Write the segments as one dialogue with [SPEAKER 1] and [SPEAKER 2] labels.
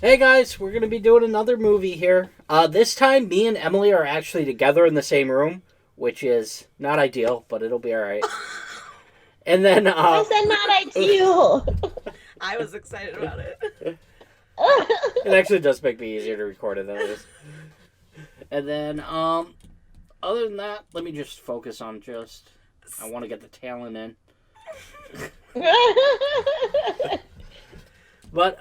[SPEAKER 1] Hey guys, we're gonna be doing another movie here. This time, me and Emily are actually together in the same room, which is not ideal, but it'll be all right. And then,
[SPEAKER 2] Why is that not ideal?
[SPEAKER 3] I was excited about it.
[SPEAKER 1] it actually does make me easier to record it than it is. And then, other than that, let me just focus on just. I want to get the talent in. But,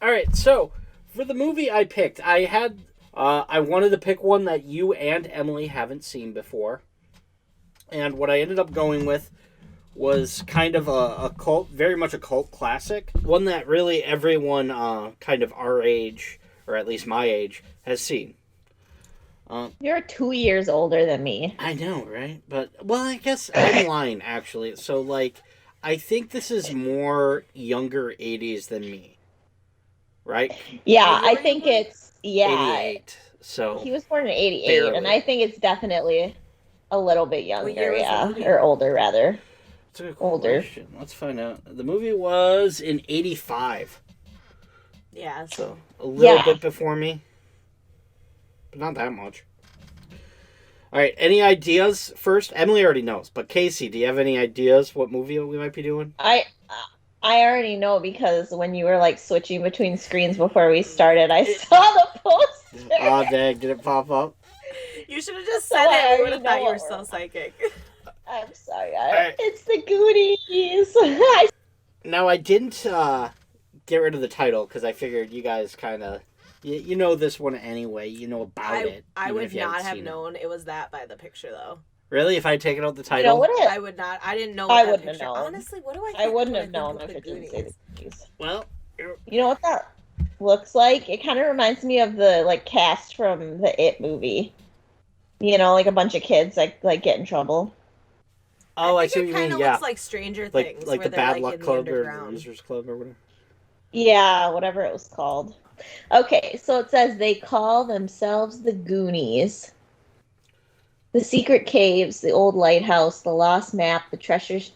[SPEAKER 1] alright, so, for the movie I picked, I wanted to pick one that you and Emily haven't seen before. And what I ended up going with was kind of a cult, very much a cult classic. One that really everyone kind of our age, or at least my age, has seen.
[SPEAKER 2] You're 2 years older than me.
[SPEAKER 1] I know, right? But, well, I guess I'm lying, actually. So, like, I think this is more younger 80s than me. Right?
[SPEAKER 2] Yeah, I think it's
[SPEAKER 1] 88. So
[SPEAKER 2] he was born in 88,
[SPEAKER 1] barely.
[SPEAKER 2] and I think it's definitely a little bit younger,
[SPEAKER 3] year was the
[SPEAKER 2] yeah,
[SPEAKER 3] movie?
[SPEAKER 2] or older rather.
[SPEAKER 1] That's a good
[SPEAKER 2] Older.
[SPEAKER 1] question. Let's find out. The movie was in 85.
[SPEAKER 3] Yeah.
[SPEAKER 1] So a little
[SPEAKER 2] Yeah.
[SPEAKER 1] bit before me. But not that much. Alright, any ideas first? Emily already knows, but Casey, do you have any ideas what movie we might be doing?
[SPEAKER 2] I already know because when you were like switching between screens before we started, I saw the poster.
[SPEAKER 1] Oh, dang, did it pop up?
[SPEAKER 3] You should have just
[SPEAKER 2] So
[SPEAKER 3] said
[SPEAKER 2] I
[SPEAKER 3] it. We
[SPEAKER 2] already
[SPEAKER 3] would have
[SPEAKER 2] know
[SPEAKER 3] thought you
[SPEAKER 2] what
[SPEAKER 3] were so
[SPEAKER 2] we're-
[SPEAKER 3] psychic.
[SPEAKER 2] I'm sorry.
[SPEAKER 1] Alright.
[SPEAKER 2] It's the Goonies.
[SPEAKER 1] Now, I didn't get rid of the title because I figured you guys kind of... You know this one anyway. You know about it.
[SPEAKER 3] I
[SPEAKER 1] even
[SPEAKER 3] would
[SPEAKER 1] if you
[SPEAKER 3] not
[SPEAKER 1] haven't
[SPEAKER 3] have
[SPEAKER 1] seen
[SPEAKER 3] known it was that by the picture, though.
[SPEAKER 1] Really? If I had taken out the
[SPEAKER 2] You
[SPEAKER 1] title?
[SPEAKER 2] know what?
[SPEAKER 3] I would not. I didn't know.
[SPEAKER 2] I
[SPEAKER 3] What that
[SPEAKER 2] wouldn't have
[SPEAKER 3] picture.
[SPEAKER 2] known.
[SPEAKER 3] Honestly, what do I?
[SPEAKER 2] I
[SPEAKER 3] think
[SPEAKER 2] wouldn't
[SPEAKER 3] when
[SPEAKER 2] have known
[SPEAKER 3] think
[SPEAKER 2] if
[SPEAKER 3] of
[SPEAKER 2] it
[SPEAKER 3] the
[SPEAKER 2] didn't say
[SPEAKER 3] Goonies?
[SPEAKER 2] the Goonies.
[SPEAKER 1] Well...
[SPEAKER 2] You know what that looks like? It kind of reminds me of the like cast from the It movie. You know, like a bunch of kids like get in trouble.
[SPEAKER 1] Oh, I
[SPEAKER 3] think
[SPEAKER 1] see
[SPEAKER 3] it
[SPEAKER 1] what you
[SPEAKER 3] kinda
[SPEAKER 1] mean. Yeah,
[SPEAKER 3] looks like Stranger
[SPEAKER 1] like
[SPEAKER 3] Things,
[SPEAKER 1] like
[SPEAKER 3] where
[SPEAKER 1] the
[SPEAKER 3] they're
[SPEAKER 1] Bad
[SPEAKER 3] like
[SPEAKER 1] Luck
[SPEAKER 3] in
[SPEAKER 1] Club
[SPEAKER 3] the
[SPEAKER 1] or
[SPEAKER 3] underground.
[SPEAKER 1] Losers Club or whatever.
[SPEAKER 2] Yeah, whatever it was called. Okay, so it says they call themselves the Goonies. The secret caves, the old lighthouse, the lost map, the treacherous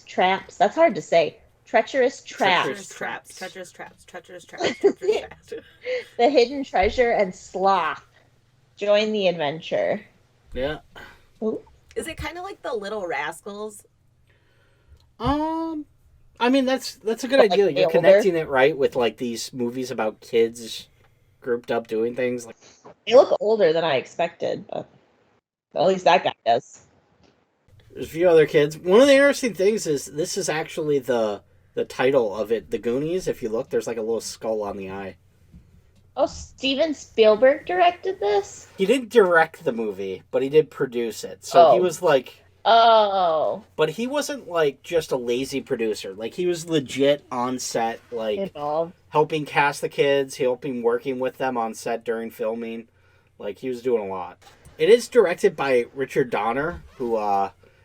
[SPEAKER 2] traps. That's hard to say. Treacherous traps.
[SPEAKER 1] Treacherous traps.
[SPEAKER 3] Treacherous traps. Treacherous traps. Treacherous traps.
[SPEAKER 2] The hidden treasure and sloth. Join the adventure.
[SPEAKER 1] Yeah.
[SPEAKER 2] Ooh.
[SPEAKER 3] Is it kind of like the Little Rascals?
[SPEAKER 1] I mean that's a good
[SPEAKER 2] Like
[SPEAKER 1] idea.
[SPEAKER 2] way
[SPEAKER 1] You're
[SPEAKER 2] older?
[SPEAKER 1] connecting it right with like these movies about kids grouped up doing things. Like
[SPEAKER 2] They look older than I expected, but at least that guy does.
[SPEAKER 1] there's a few other kids. One of the interesting things is this is actually the title of it, The Goonies. If you look, there's like a little skull on the eye.
[SPEAKER 2] Oh, Steven Spielberg directed this?
[SPEAKER 1] He didn't direct the movie, but he did produce it. So he
[SPEAKER 2] Oh.
[SPEAKER 1] was like.
[SPEAKER 2] Oh,
[SPEAKER 1] But he wasn't, like, just a lazy producer. Like, he was legit on set, like,
[SPEAKER 2] involved.
[SPEAKER 1] helping cast the kids, helping working with them on set during filming. Like, he was doing a lot. It is directed by Richard Donner, who,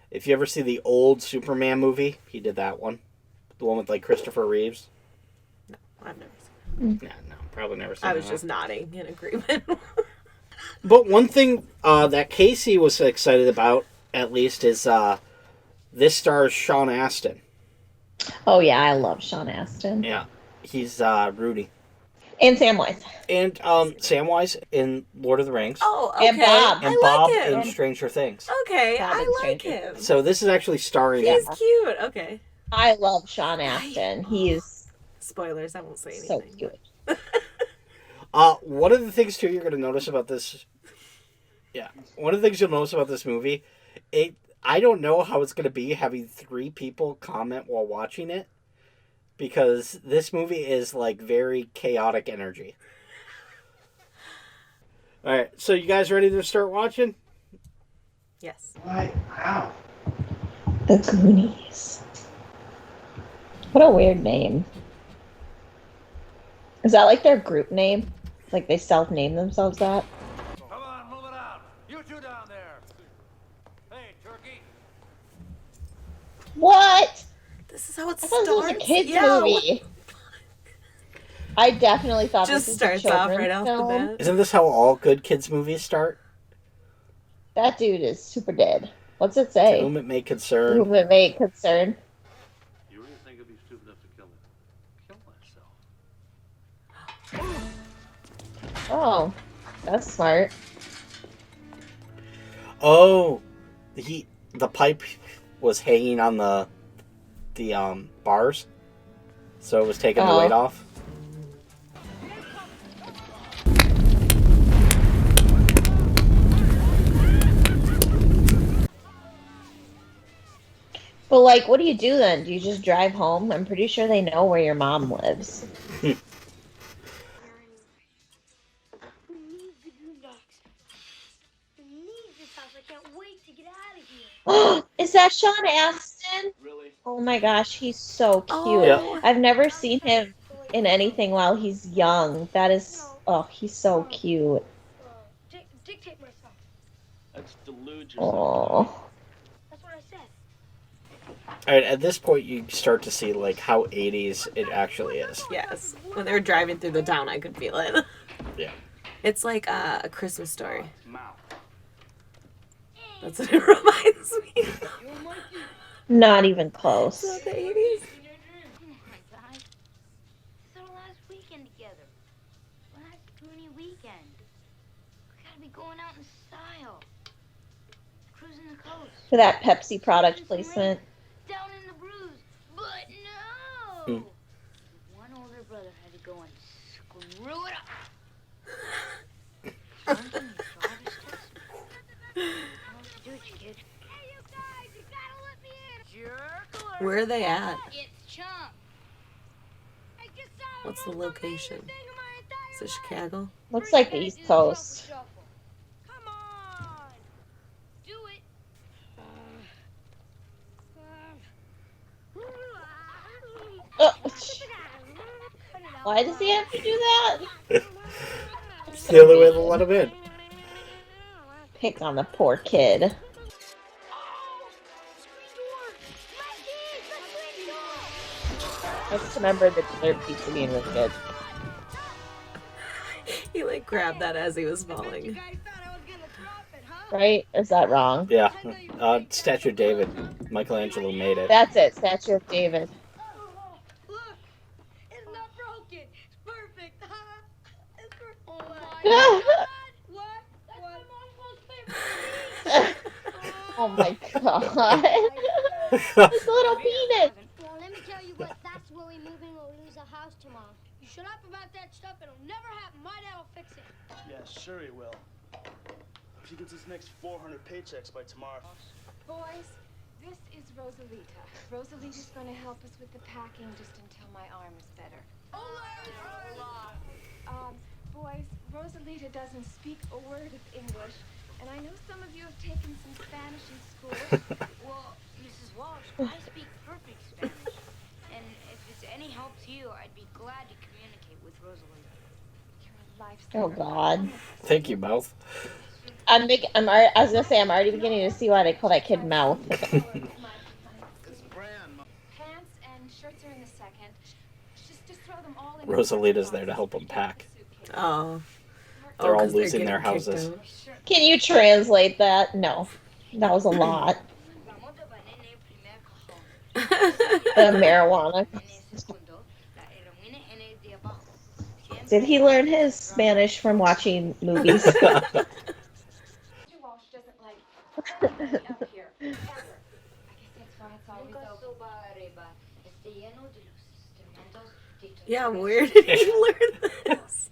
[SPEAKER 1] if you ever see the old Superman movie, he did that one. The one with, like, Christopher Reeves.
[SPEAKER 3] I've never seen
[SPEAKER 1] Yeah, no, probably never seen
[SPEAKER 3] I was
[SPEAKER 1] that.
[SPEAKER 3] just nodding in agreement.
[SPEAKER 1] But one thing that Casey was excited about, at least, is this stars Sean Astin.
[SPEAKER 2] Oh yeah, I love Sean Astin.
[SPEAKER 1] Yeah, he's Rudy.
[SPEAKER 2] And Samwise.
[SPEAKER 1] And Samwise in Lord of the Rings.
[SPEAKER 3] Oh, okay.
[SPEAKER 2] And Bob.
[SPEAKER 1] And
[SPEAKER 3] I
[SPEAKER 1] Bob
[SPEAKER 3] like him.
[SPEAKER 1] in Stranger Things.
[SPEAKER 3] Okay,
[SPEAKER 2] Bob in
[SPEAKER 3] I like
[SPEAKER 2] Stranger
[SPEAKER 3] him.
[SPEAKER 1] So this is actually starring
[SPEAKER 3] He's cute. Okay.
[SPEAKER 2] I love Sean Astin. He's
[SPEAKER 3] Spoilers. I won't say anything.
[SPEAKER 2] so cute.
[SPEAKER 1] One of the things too you're gonna notice about this, yeah, one of the things you'll notice about this movie, I don't know how it's gonna be having 3 people comment while watching it, because this movie is like very chaotic energy. All right, so you guys ready to start watching?
[SPEAKER 3] Yes.
[SPEAKER 4] Why? How?
[SPEAKER 2] The Goonies. What a weird name. Is that like their group name? Like they self-name themselves that?
[SPEAKER 4] Come on, move it out. You two down there. Hey, turkey.
[SPEAKER 2] What?
[SPEAKER 3] This is how it
[SPEAKER 2] I thought this was a
[SPEAKER 3] starts.
[SPEAKER 2] kids
[SPEAKER 3] Yeah,
[SPEAKER 2] movie. I definitely thought
[SPEAKER 3] Just
[SPEAKER 2] this was a
[SPEAKER 3] starts off
[SPEAKER 2] children's
[SPEAKER 3] right off the
[SPEAKER 2] film.
[SPEAKER 3] bat.
[SPEAKER 1] Isn't this how all good kids movies start?
[SPEAKER 2] That dude is super dead. What's it
[SPEAKER 1] To
[SPEAKER 2] say?
[SPEAKER 1] whom it may concern.
[SPEAKER 2] Whom it may concern.
[SPEAKER 4] You really think I'd be stupid enough to kill myself?
[SPEAKER 2] Oh, that's smart.
[SPEAKER 1] Oh, the pipe was hanging on the bars, so it was taking the weight
[SPEAKER 2] Oh.
[SPEAKER 1] off.
[SPEAKER 2] But like, what do you do then? Do you just drive home? I'm pretty sure they know where your mom lives.
[SPEAKER 5] We need the Goondocks. We need this house. I can't wait to get out of here.
[SPEAKER 2] Is that Sean Astin?
[SPEAKER 4] Really?
[SPEAKER 2] Oh my gosh, he's so cute.
[SPEAKER 1] Yeah.
[SPEAKER 3] Oh,
[SPEAKER 2] I've never seen him in anything while he's young. That is, oh, he's so cute.
[SPEAKER 5] Dictate myself.
[SPEAKER 4] Let's delude yourself.
[SPEAKER 2] Oh,
[SPEAKER 5] That's what I said.
[SPEAKER 1] All right, at this point, you start to see like how 80s it actually is.
[SPEAKER 3] yes. When they were driving through the town, I could feel it.
[SPEAKER 1] Yeah.
[SPEAKER 3] It's like a Christmas Story.
[SPEAKER 4] Mouth.
[SPEAKER 3] That's what it reminds me of.
[SPEAKER 2] not even close.
[SPEAKER 3] So the 80s.
[SPEAKER 5] Come on, guys. It's our last weekend together. Last Goonie weekend. We gotta be going out in style. Cruising the coast.
[SPEAKER 2] For that Pepsi product placement.
[SPEAKER 5] Down in the brews. But no!
[SPEAKER 1] Hmm.
[SPEAKER 5] One older brother had to go and screw it up. Something you drive us test. How else to do it, you kid? Hey, you guys! You gotta let me in! Jerk alert!
[SPEAKER 3] Where are they at?
[SPEAKER 5] It's Chump.
[SPEAKER 3] What's the location? Is it Chicago?
[SPEAKER 2] Looks like the East Coast.
[SPEAKER 5] Come on! Do it!
[SPEAKER 2] Oh, why does he have to do that?
[SPEAKER 1] It's the only way to let him in.
[SPEAKER 2] Pick on the poor kid. I just remember the dessert pizza being really good.
[SPEAKER 3] He like grabbed that as he was falling.
[SPEAKER 2] Right? Is that wrong?
[SPEAKER 1] Yeah. Statue of David. Michelangelo made it.
[SPEAKER 2] That's it. Statue of David.
[SPEAKER 5] Look! It's not broken! It's perfect! It's perfect! Oh what? That's my mom's most favorite
[SPEAKER 2] Oh my god. His little penis.
[SPEAKER 6] Well, let me tell you what, that's where we move in or lose a house tomorrow.
[SPEAKER 5] You shut up about that stuff, it'll never happen. My dad will fix it.
[SPEAKER 7] Yeah, sure he will. If he gets his next 400 paychecks by tomorrow.
[SPEAKER 8] Boys, this is Rosalita. Rosalita's going to help us with the packing just until my arm is better. Boys, Rosalita doesn't speak a word of English, and I know some of you have taken some Spanish in school.
[SPEAKER 5] Well, Mrs. Walsh, I speak perfect Spanish. And if it's any help to you, I'd be glad to communicate with Rosalinda.
[SPEAKER 8] You're a
[SPEAKER 2] Oh
[SPEAKER 8] lifesaver.
[SPEAKER 2] god.
[SPEAKER 1] Thank you, Mouth.
[SPEAKER 2] I was gonna say I'm already beginning to see why they call that kid Mouth.
[SPEAKER 7] It's brand.
[SPEAKER 8] Pants and shirts are in the second. Just throw them all in.
[SPEAKER 1] Rosalita's there to help them pack.
[SPEAKER 3] Oh.
[SPEAKER 1] They're all
[SPEAKER 3] 'cause
[SPEAKER 1] losing their
[SPEAKER 3] getting kicked
[SPEAKER 1] houses.
[SPEAKER 3] out.
[SPEAKER 2] Can you translate that? No. That was a lot.
[SPEAKER 5] Vamos a poner en el primer cajón.
[SPEAKER 2] The marijuana.
[SPEAKER 5] En el segundo, la heroína en el de abajo.
[SPEAKER 2] Did he learn his Spanish from watching movies?
[SPEAKER 8] Mr. Walsh doesn't like anybody up here. Ever. I guess that's why it's always
[SPEAKER 5] Nunca
[SPEAKER 8] open.
[SPEAKER 5] suba arriba. Esté lleno de los instrumentos de tu
[SPEAKER 3] Yeah,
[SPEAKER 5] cabeza.
[SPEAKER 3] where did he learn this?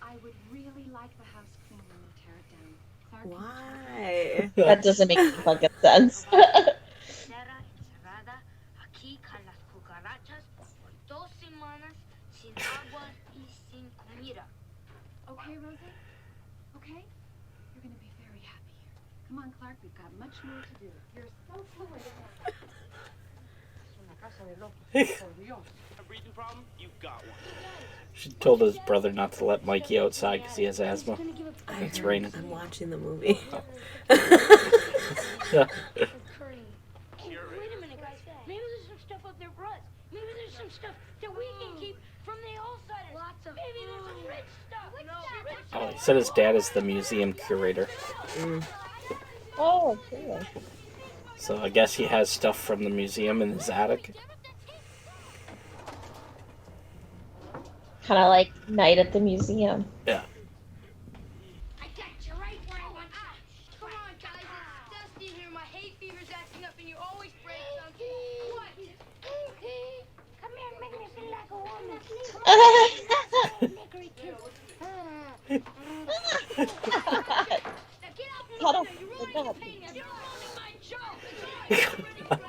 [SPEAKER 8] I would really like the house clean when we tear it down. Clark,
[SPEAKER 3] Why?
[SPEAKER 2] That doesn't make fucking sense.
[SPEAKER 5] Será encerrada aquí con las cucarachas por 2 semanas sin agua y sin comida.
[SPEAKER 8] Okay, Rosie? Okay? You're gonna be very happy here. Come on, Clark, we've got much more to do. You're so fluid.
[SPEAKER 7] A breathing problem? You got one.
[SPEAKER 1] She told his brother not to let Mikey outside because he has asthma. It's raining.
[SPEAKER 3] I'm watching the movie.
[SPEAKER 1] Yeah.
[SPEAKER 5] Wait a minute, guys. Maybe there's some stuff up there for us. Maybe there's some stuff that we can keep from the outsiders. Lots of. Maybe there's some rich stuff.
[SPEAKER 1] Oh, he said his dad is the museum curator.
[SPEAKER 2] Oh, cool.
[SPEAKER 1] So I guess he has stuff from the museum in his attic.
[SPEAKER 2] Kind of like Night at the Museum.
[SPEAKER 1] Yeah.
[SPEAKER 6] I got you right where I want you. Come on, guys. It's dusty here. My hay fever's acting up, and you always break something. What? Okay. Come here and make me feel like a woman. Now get out from
[SPEAKER 2] Hold
[SPEAKER 6] the
[SPEAKER 2] on.
[SPEAKER 6] window. You're ruining the painting. You're ruining my joke. It's alright.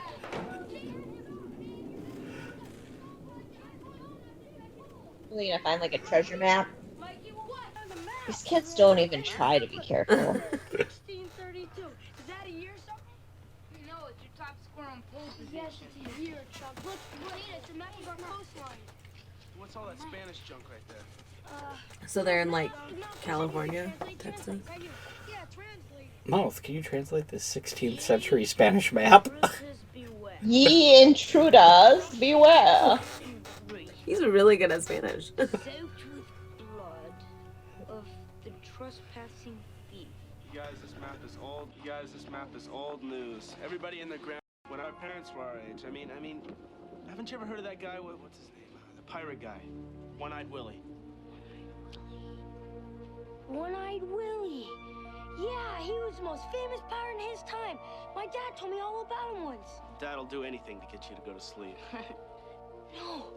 [SPEAKER 2] We're gonna find like a treasure map.
[SPEAKER 6] Mikey, what? On the map.
[SPEAKER 2] These kids don't even try to be careful.
[SPEAKER 6] 1632. Is that a year or something? No, it's your top score on pole position. Yes, it's a year, Chuck. Look, it's a map of our coastline.
[SPEAKER 7] What's all that Spanish junk right there?
[SPEAKER 3] So they're in like California, Texas.
[SPEAKER 6] Right here. Yeah, translate.
[SPEAKER 1] Mouth, can you translate this 16th century Spanish map?
[SPEAKER 2] Ye intruders, beware.
[SPEAKER 3] He's really good at Spanish.
[SPEAKER 5] Soaked with blood of the trespassing thief.
[SPEAKER 7] You guys, this map is old. You guys, this map is old news. Everybody in the ground when our parents were our age. I mean, haven't you ever heard of that guy? What's his name? The pirate guy. One-Eyed Willie.
[SPEAKER 6] One-Eyed Willie. Yeah, he was the most famous pirate in his time. My dad told me all about him once.
[SPEAKER 7] Dad'll do anything to get you to go to sleep.
[SPEAKER 6] No.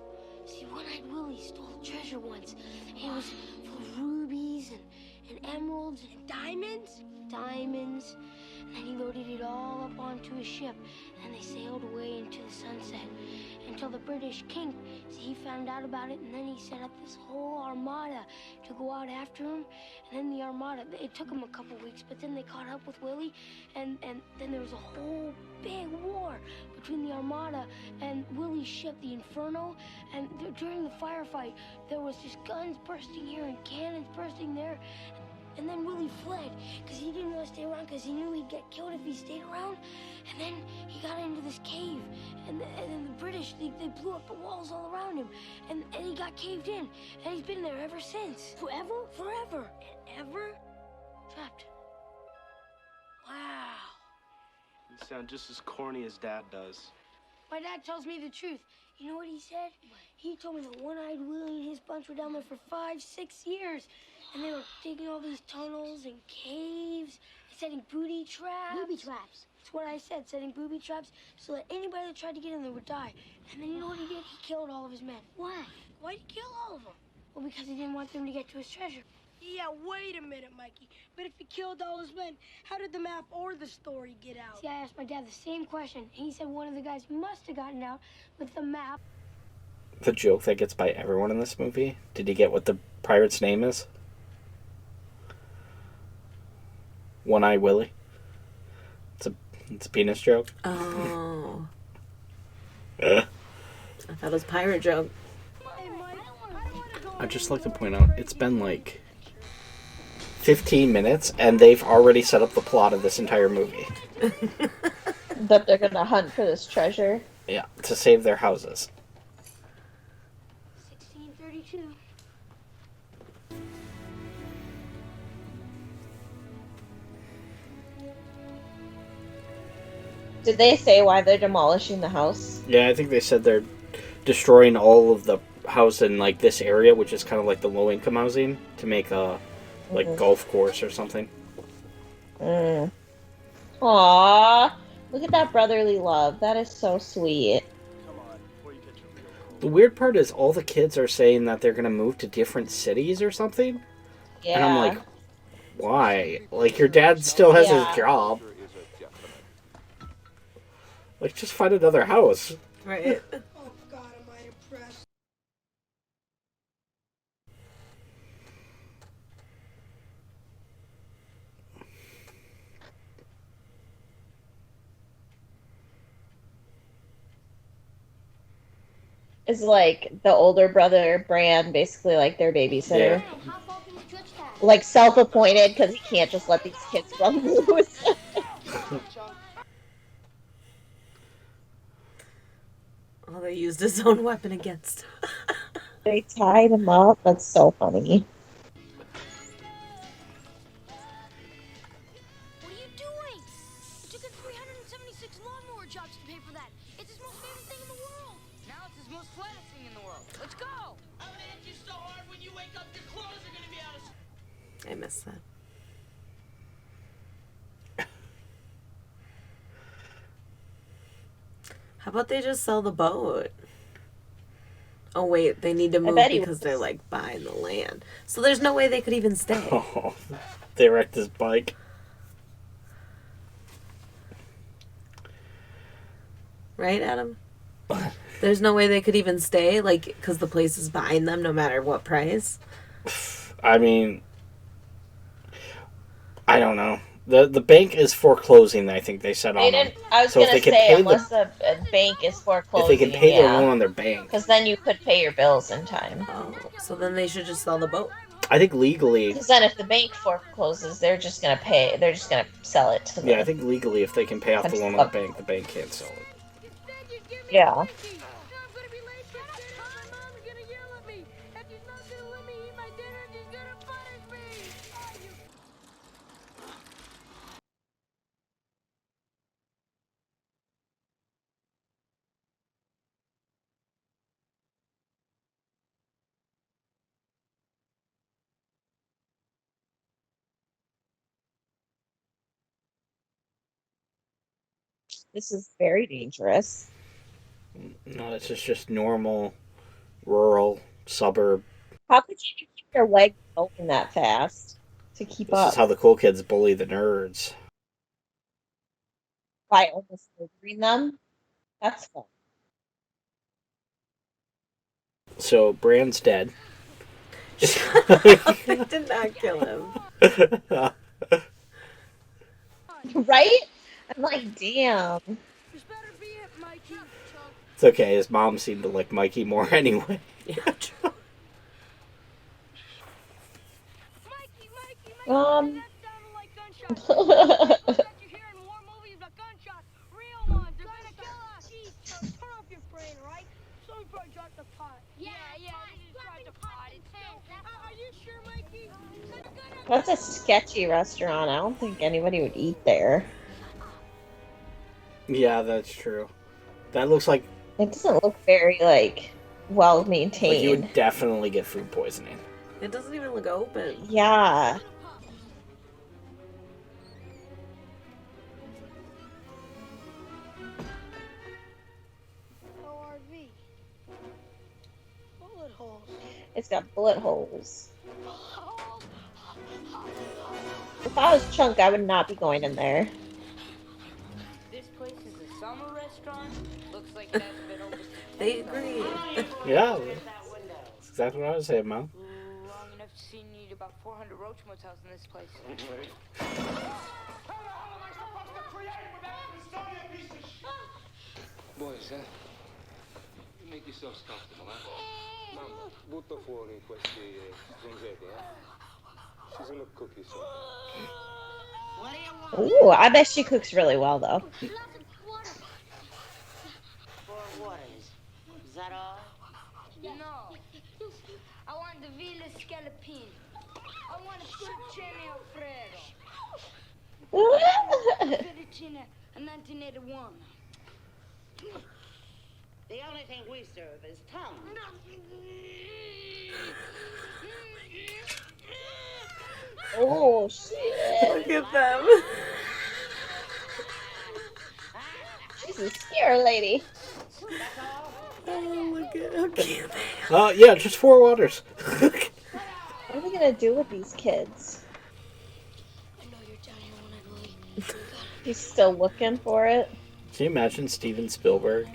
[SPEAKER 6] See, One-Eyed Willie stole treasure once. It was full of rubies and emeralds and diamonds. Diamonds. And then he loaded it all up onto a ship. And they sailed away into the sunset until the British king, see, he found out about it, and then he set up this whole armada to go out after him. And then the armada, it took him a couple weeks, but then they caught up with Willie, and then there was a whole big war between the armada and Willie's ship, the Inferno. And during the firefight, there was just guns bursting here and cannons bursting there. And then Willie fled because he didn't want to stay around because he knew he'd get killed if he stayed around. And then he got into this cave. And then the British, they blew up the walls all around him. And he got caved in. And he's been there ever since. Forever. And ever trapped. Wow.
[SPEAKER 7] You sound just as corny as Dad does.
[SPEAKER 6] My dad tells me the truth. You know what he said? He told me that One-Eyed Willie and his bunch were down there for 5-6 years. And they were digging all these tunnels and caves, and setting booby traps. Booby traps. That's what I said, setting booby traps so that anybody that tried to get in there would die. And then you know what he did? He killed all of his men. Why? Why'd he kill all of them? Well, because he didn't want them to get to his treasure.
[SPEAKER 9] Yeah, wait a minute, Mikey. But if he killed all his men, how did the map or the story get out?
[SPEAKER 6] See, I asked my dad the same question. He said one of the guys must have gotten out with the map.
[SPEAKER 1] The joke that gets by everyone in this movie. Did you get what the pirate's name is? One-Eye Willie. It's a penis joke.
[SPEAKER 3] Oh. I thought it was a pirate joke.
[SPEAKER 1] I'd just like to point out, it's been like 15 minutes, and they've already set up the plot of this entire movie.
[SPEAKER 2] That they're gonna hunt for this treasure.
[SPEAKER 1] Yeah, to save their houses.
[SPEAKER 6] 1632.
[SPEAKER 2] Did they say why they're demolishing the house?
[SPEAKER 1] Yeah, I think they said they're destroying all of the house in like this area, which is kind of like the low-income housing, to make a golf course or something.
[SPEAKER 2] Mm. Aww. Look at that brotherly love. That is so sweet.
[SPEAKER 7] Come on, before you get your real cold.
[SPEAKER 1] The weird part is all the kids are saying that they're gonna move to different cities or something.
[SPEAKER 2] Yeah.
[SPEAKER 1] And I'm like, why? Like, your dad still has his job. Like, just find another house.
[SPEAKER 3] Right.
[SPEAKER 9] Oh, God, am I impressed.
[SPEAKER 2] Is like the older brother, Bran, basically like their babysitter.
[SPEAKER 1] Yeah.
[SPEAKER 2] Like self-appointed because he can't just let these kids run loose.
[SPEAKER 3] Oh, they used his own weapon against him.
[SPEAKER 2] They tied him up. That's so funny.
[SPEAKER 6] What are you doing? It took him 376 lawnmower jobs to pay for that. It's his most favorite thing in the world. Now it's his most flattest thing in the world. Let's go. I'm gonna hit you so hard
[SPEAKER 3] I missed that. How about they just sell the boat? Oh wait, they need to move
[SPEAKER 2] bet he
[SPEAKER 3] because they're
[SPEAKER 2] was.
[SPEAKER 3] like buying the land. So there's no way they could even stay.
[SPEAKER 1] Oh, they wrecked his bike.
[SPEAKER 3] Right, Adam? There's no way they could even stay, like, because the place is buying them no matter what price.
[SPEAKER 1] I mean, I don't know. The bank is foreclosing, I think they said
[SPEAKER 2] They
[SPEAKER 1] on them.
[SPEAKER 2] didn't. I was
[SPEAKER 1] So if
[SPEAKER 2] gonna
[SPEAKER 1] they can
[SPEAKER 2] say
[SPEAKER 1] pay
[SPEAKER 2] unless the bank is
[SPEAKER 1] if
[SPEAKER 2] foreclosing,
[SPEAKER 1] they can pay their
[SPEAKER 2] yeah,
[SPEAKER 1] loan on their bank,
[SPEAKER 2] because then you could pay your bills in time.
[SPEAKER 3] Oh, so then they should just sell the boat.
[SPEAKER 1] I think legally,
[SPEAKER 2] Because then if the bank forecloses, they're just gonna pay. They're just gonna sell it to the.
[SPEAKER 1] yeah, I think legally if they can pay off the loan on the bank can't sell it.
[SPEAKER 2] Yeah. This is very dangerous.
[SPEAKER 1] No, this is just normal, rural, suburb.
[SPEAKER 2] How could you keep your leg going that fast to keep
[SPEAKER 1] This is
[SPEAKER 2] up
[SPEAKER 1] how the cool kids bully the nerds.
[SPEAKER 2] by almost murdering them? That's fun.
[SPEAKER 1] So Brand's dead.
[SPEAKER 3] I did not kill him.
[SPEAKER 2] Right? I'm like, damn.
[SPEAKER 9] This better be it, Mikey.
[SPEAKER 1] It's okay. His mom seemed to like Mikey more anyway.
[SPEAKER 3] Yeah.
[SPEAKER 9] Mikey,
[SPEAKER 2] Um.
[SPEAKER 9] that sounded like gunshots. What you hear in war movies about gunshots, real ones. They're gonna kill us. Jeez, turn off your brain, right? Someone probably dropped the pot. Yeah, they just dropped the pot. Are you sure, Mikey?
[SPEAKER 2] That's a sketchy restaurant. I don't think anybody would eat there.
[SPEAKER 1] Yeah, that's true. That looks like
[SPEAKER 2] It doesn't look very well maintained.
[SPEAKER 1] you would definitely get food poisoning.
[SPEAKER 3] It doesn't even look open.
[SPEAKER 2] Yeah.
[SPEAKER 9] ORV. Bullet holes.
[SPEAKER 2] It's got bullet holes. If I was Chunk, I would not be going in there.
[SPEAKER 10] This place is a summer restaurant. Looks like it hasn't been open.
[SPEAKER 3] They agree.
[SPEAKER 1] Yeah, that's exactly what I was saying, Mom.
[SPEAKER 10] Long enough to see you need about 400 roach motels in this place.
[SPEAKER 11] Boys, you make yourselves comfortable, huh? Mamma, butta fuori questi zonghetti, eh? She's gonna cook you something.
[SPEAKER 2] Ooh, I bet she cooks really well, though.
[SPEAKER 10] Four waters. Is that all? No. I want the Villa Scalapine. I want a fettuccine Alfredo. Fettuccine 1981.
[SPEAKER 12] The only thing we serve is tongue.
[SPEAKER 2] Oh, shit.
[SPEAKER 3] Look at them.
[SPEAKER 2] She's a scare lady.
[SPEAKER 3] Oh, look at how cute they
[SPEAKER 1] Yeah, just 4 waters.
[SPEAKER 2] What are we gonna do with these kids?
[SPEAKER 6] I know you're down here when I leave.
[SPEAKER 2] He's still looking for it.
[SPEAKER 1] Can you imagine Steven Spielberg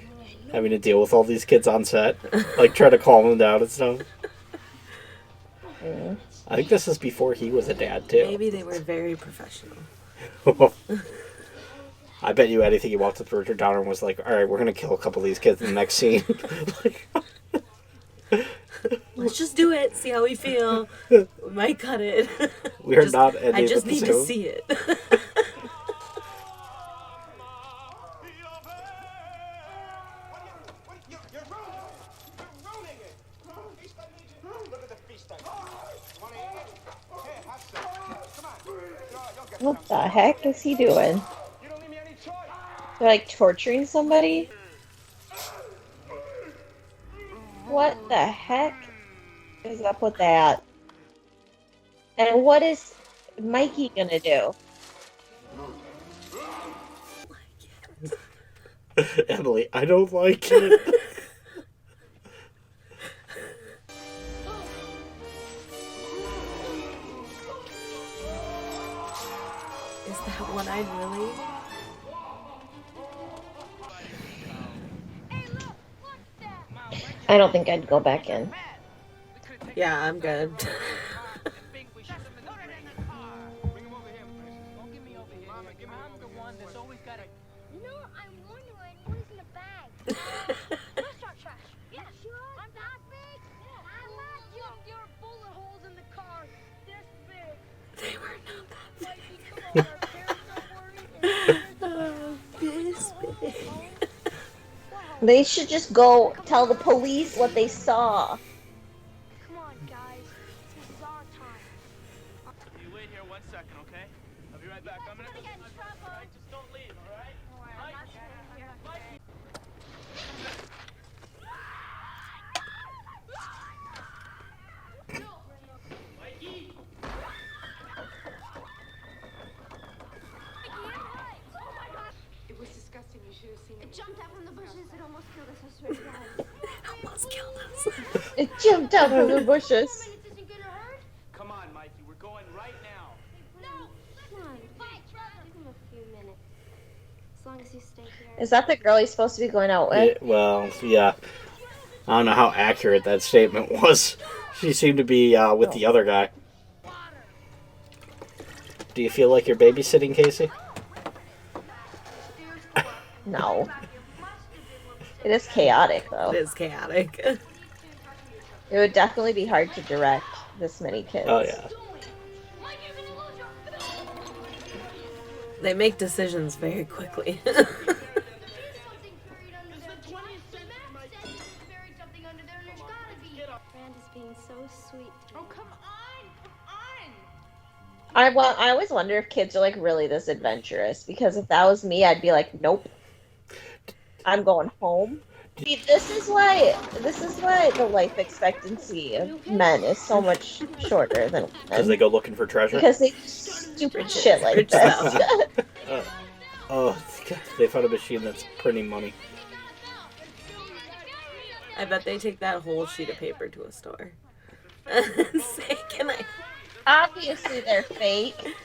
[SPEAKER 1] having to deal with all these kids on set? Like, try to calm them down and stuff?
[SPEAKER 2] Mm.
[SPEAKER 1] I think this is before he was a dad, too.
[SPEAKER 3] Maybe they were very professional.
[SPEAKER 1] I bet you anything he walked up to Richard Donner and was like, alright, we're going to kill a couple of these kids in the next scene.
[SPEAKER 3] Let's just do it. See how we feel. We might cut it.
[SPEAKER 1] We are not ending
[SPEAKER 3] I just
[SPEAKER 1] the
[SPEAKER 3] need to
[SPEAKER 1] Zoom.
[SPEAKER 3] see it.
[SPEAKER 2] What the heck is he doing? They're like torturing somebody? What the heck is up with that? And what is Mikey gonna do?
[SPEAKER 1] Emily, I don't like it.
[SPEAKER 3] Is that one-eyed Willie?
[SPEAKER 2] I don't think I'd go back in.
[SPEAKER 3] Yeah, I'm good.
[SPEAKER 5] You know, I'm wondering what is in the bag. Restaurant trash. Yeah, sure. I'm that big. Yeah, I'm not. There are bullet holes in the car this big.
[SPEAKER 3] They were not that
[SPEAKER 5] Mikey, come on, our parents are worried.
[SPEAKER 3] this big.
[SPEAKER 2] They should just go tell the police what they saw.
[SPEAKER 5] Come on, guys. This is our time.
[SPEAKER 7] You wait here 1 second, okay? I'll be right back. I'm gonna get in trouble. All right, just don't leave, all right?
[SPEAKER 8] It was disgusting. You should have seen it.
[SPEAKER 6] It jumped out from the bushes. It almost killed us. I swear to God.
[SPEAKER 3] Almost killed us.
[SPEAKER 2] It jumped out from the bushes.
[SPEAKER 6] 4 minutes isn't gonna hurt.
[SPEAKER 7] Come on, Mikey. We're going right now.
[SPEAKER 6] No, come on. Give him a few minutes. As long as you stay here.
[SPEAKER 2] Is that the girl he's supposed to be going out with?
[SPEAKER 1] Yeah, well, yeah. I don't know how accurate that statement was. She seemed to be with the other guy. Do you feel like you're babysitting, Casey?
[SPEAKER 2] No. It is chaotic, though.
[SPEAKER 3] It is chaotic.
[SPEAKER 2] It would definitely be hard to direct this many kids.
[SPEAKER 1] Oh, yeah.
[SPEAKER 3] They make decisions very quickly.
[SPEAKER 6] Brand is being so sweet.
[SPEAKER 8] Oh, come on!
[SPEAKER 2] I always wonder if kids are like really this adventurous, because if that was me, I'd be like, nope. I'm going home. See, this is why the life expectancy of men is so much shorter than
[SPEAKER 1] Because
[SPEAKER 2] women.
[SPEAKER 1] they go looking for treasure?
[SPEAKER 2] Because they do stupid shit like this.
[SPEAKER 1] Oh, they found a machine that's printing money.
[SPEAKER 3] I bet they take that whole sheet of paper to a store. Say, can I?
[SPEAKER 2] Obviously, they're fake.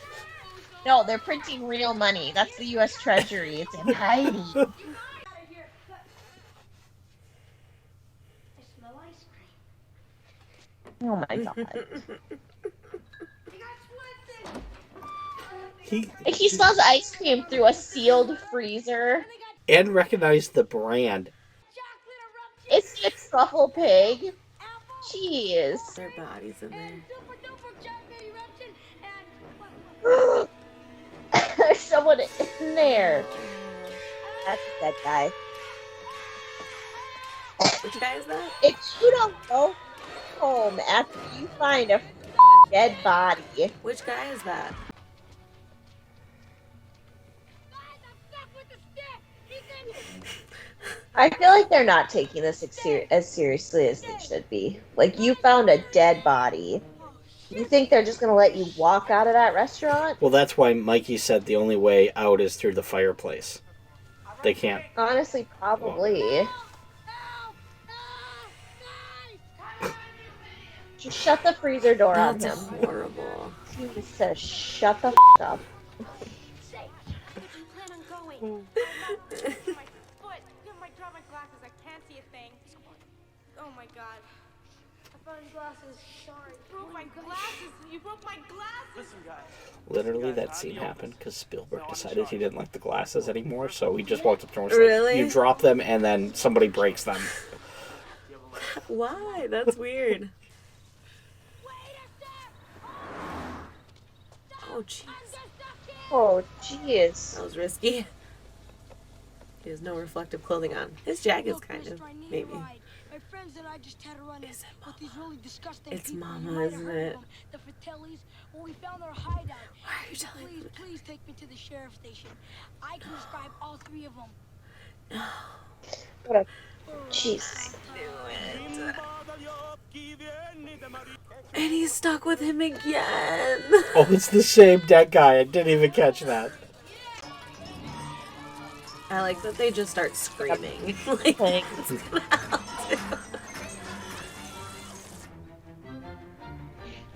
[SPEAKER 2] No, they're printing real money. That's the U.S. Treasury. It's in hiding. Oh my god. He smells ice cream through a sealed freezer.
[SPEAKER 1] And recognized the brand.
[SPEAKER 2] It's a truffle pig. Jeez.
[SPEAKER 3] Their bodies in
[SPEAKER 2] There's someone in there. That's a dead guy.
[SPEAKER 3] Which guy is that?
[SPEAKER 2] If you don't go home after you find a dead body.
[SPEAKER 3] Which guy is that?
[SPEAKER 2] I feel like they're not taking this as seriously as they should be. Like, you found a dead body. You think they're just going to let you walk out of that restaurant?
[SPEAKER 1] Well, that's why Mikey said the only way out is through the fireplace. They can't.
[SPEAKER 2] Honestly, probably. Just shut the freezer door on him.
[SPEAKER 3] That's horrible.
[SPEAKER 2] He says, shut the up.
[SPEAKER 9] Oh my god. I found glasses. Sorry. You broke my glasses. You broke my glasses.
[SPEAKER 7] Listen, guys.
[SPEAKER 1] Literally, that scene happened because Spielberg decided he didn't like the glasses anymore, so he just walked up to him and was
[SPEAKER 3] Really?
[SPEAKER 1] like, you drop them and then somebody breaks them.
[SPEAKER 3] Why? That's weird. Oh, jeez.
[SPEAKER 2] Oh, jeez.
[SPEAKER 3] That was risky. He has no reflective clothing on. His jacket's kind of, maybe.
[SPEAKER 9] My friends and I just had a run
[SPEAKER 3] Is it
[SPEAKER 9] with these really disgusting
[SPEAKER 3] It's
[SPEAKER 9] people.
[SPEAKER 3] Mama,
[SPEAKER 9] You might have
[SPEAKER 3] isn't
[SPEAKER 9] heard
[SPEAKER 3] it?
[SPEAKER 9] of them, the Fratellis. Well, we found their hideout.
[SPEAKER 3] Why are you telling me?
[SPEAKER 9] Please take me to the sheriff's station. I can describe all three of them.
[SPEAKER 2] What a... Jeez.
[SPEAKER 3] And he's stuck with him again.
[SPEAKER 1] Oh, it's the same dead guy. I didn't even catch that.
[SPEAKER 3] I like that they just start screaming. Like, what's gonna happen?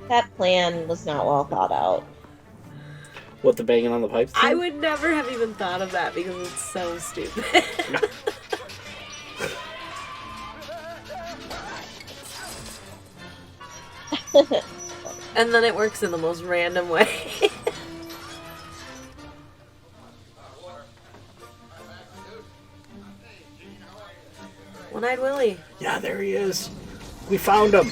[SPEAKER 2] That plan was not well thought out.
[SPEAKER 1] What, the banging on the pipes thing?
[SPEAKER 3] I would never have even thought of that because it's so stupid. And then it works in the most random way. One-Eyed Willie.
[SPEAKER 1] Yeah, there he is. We found him.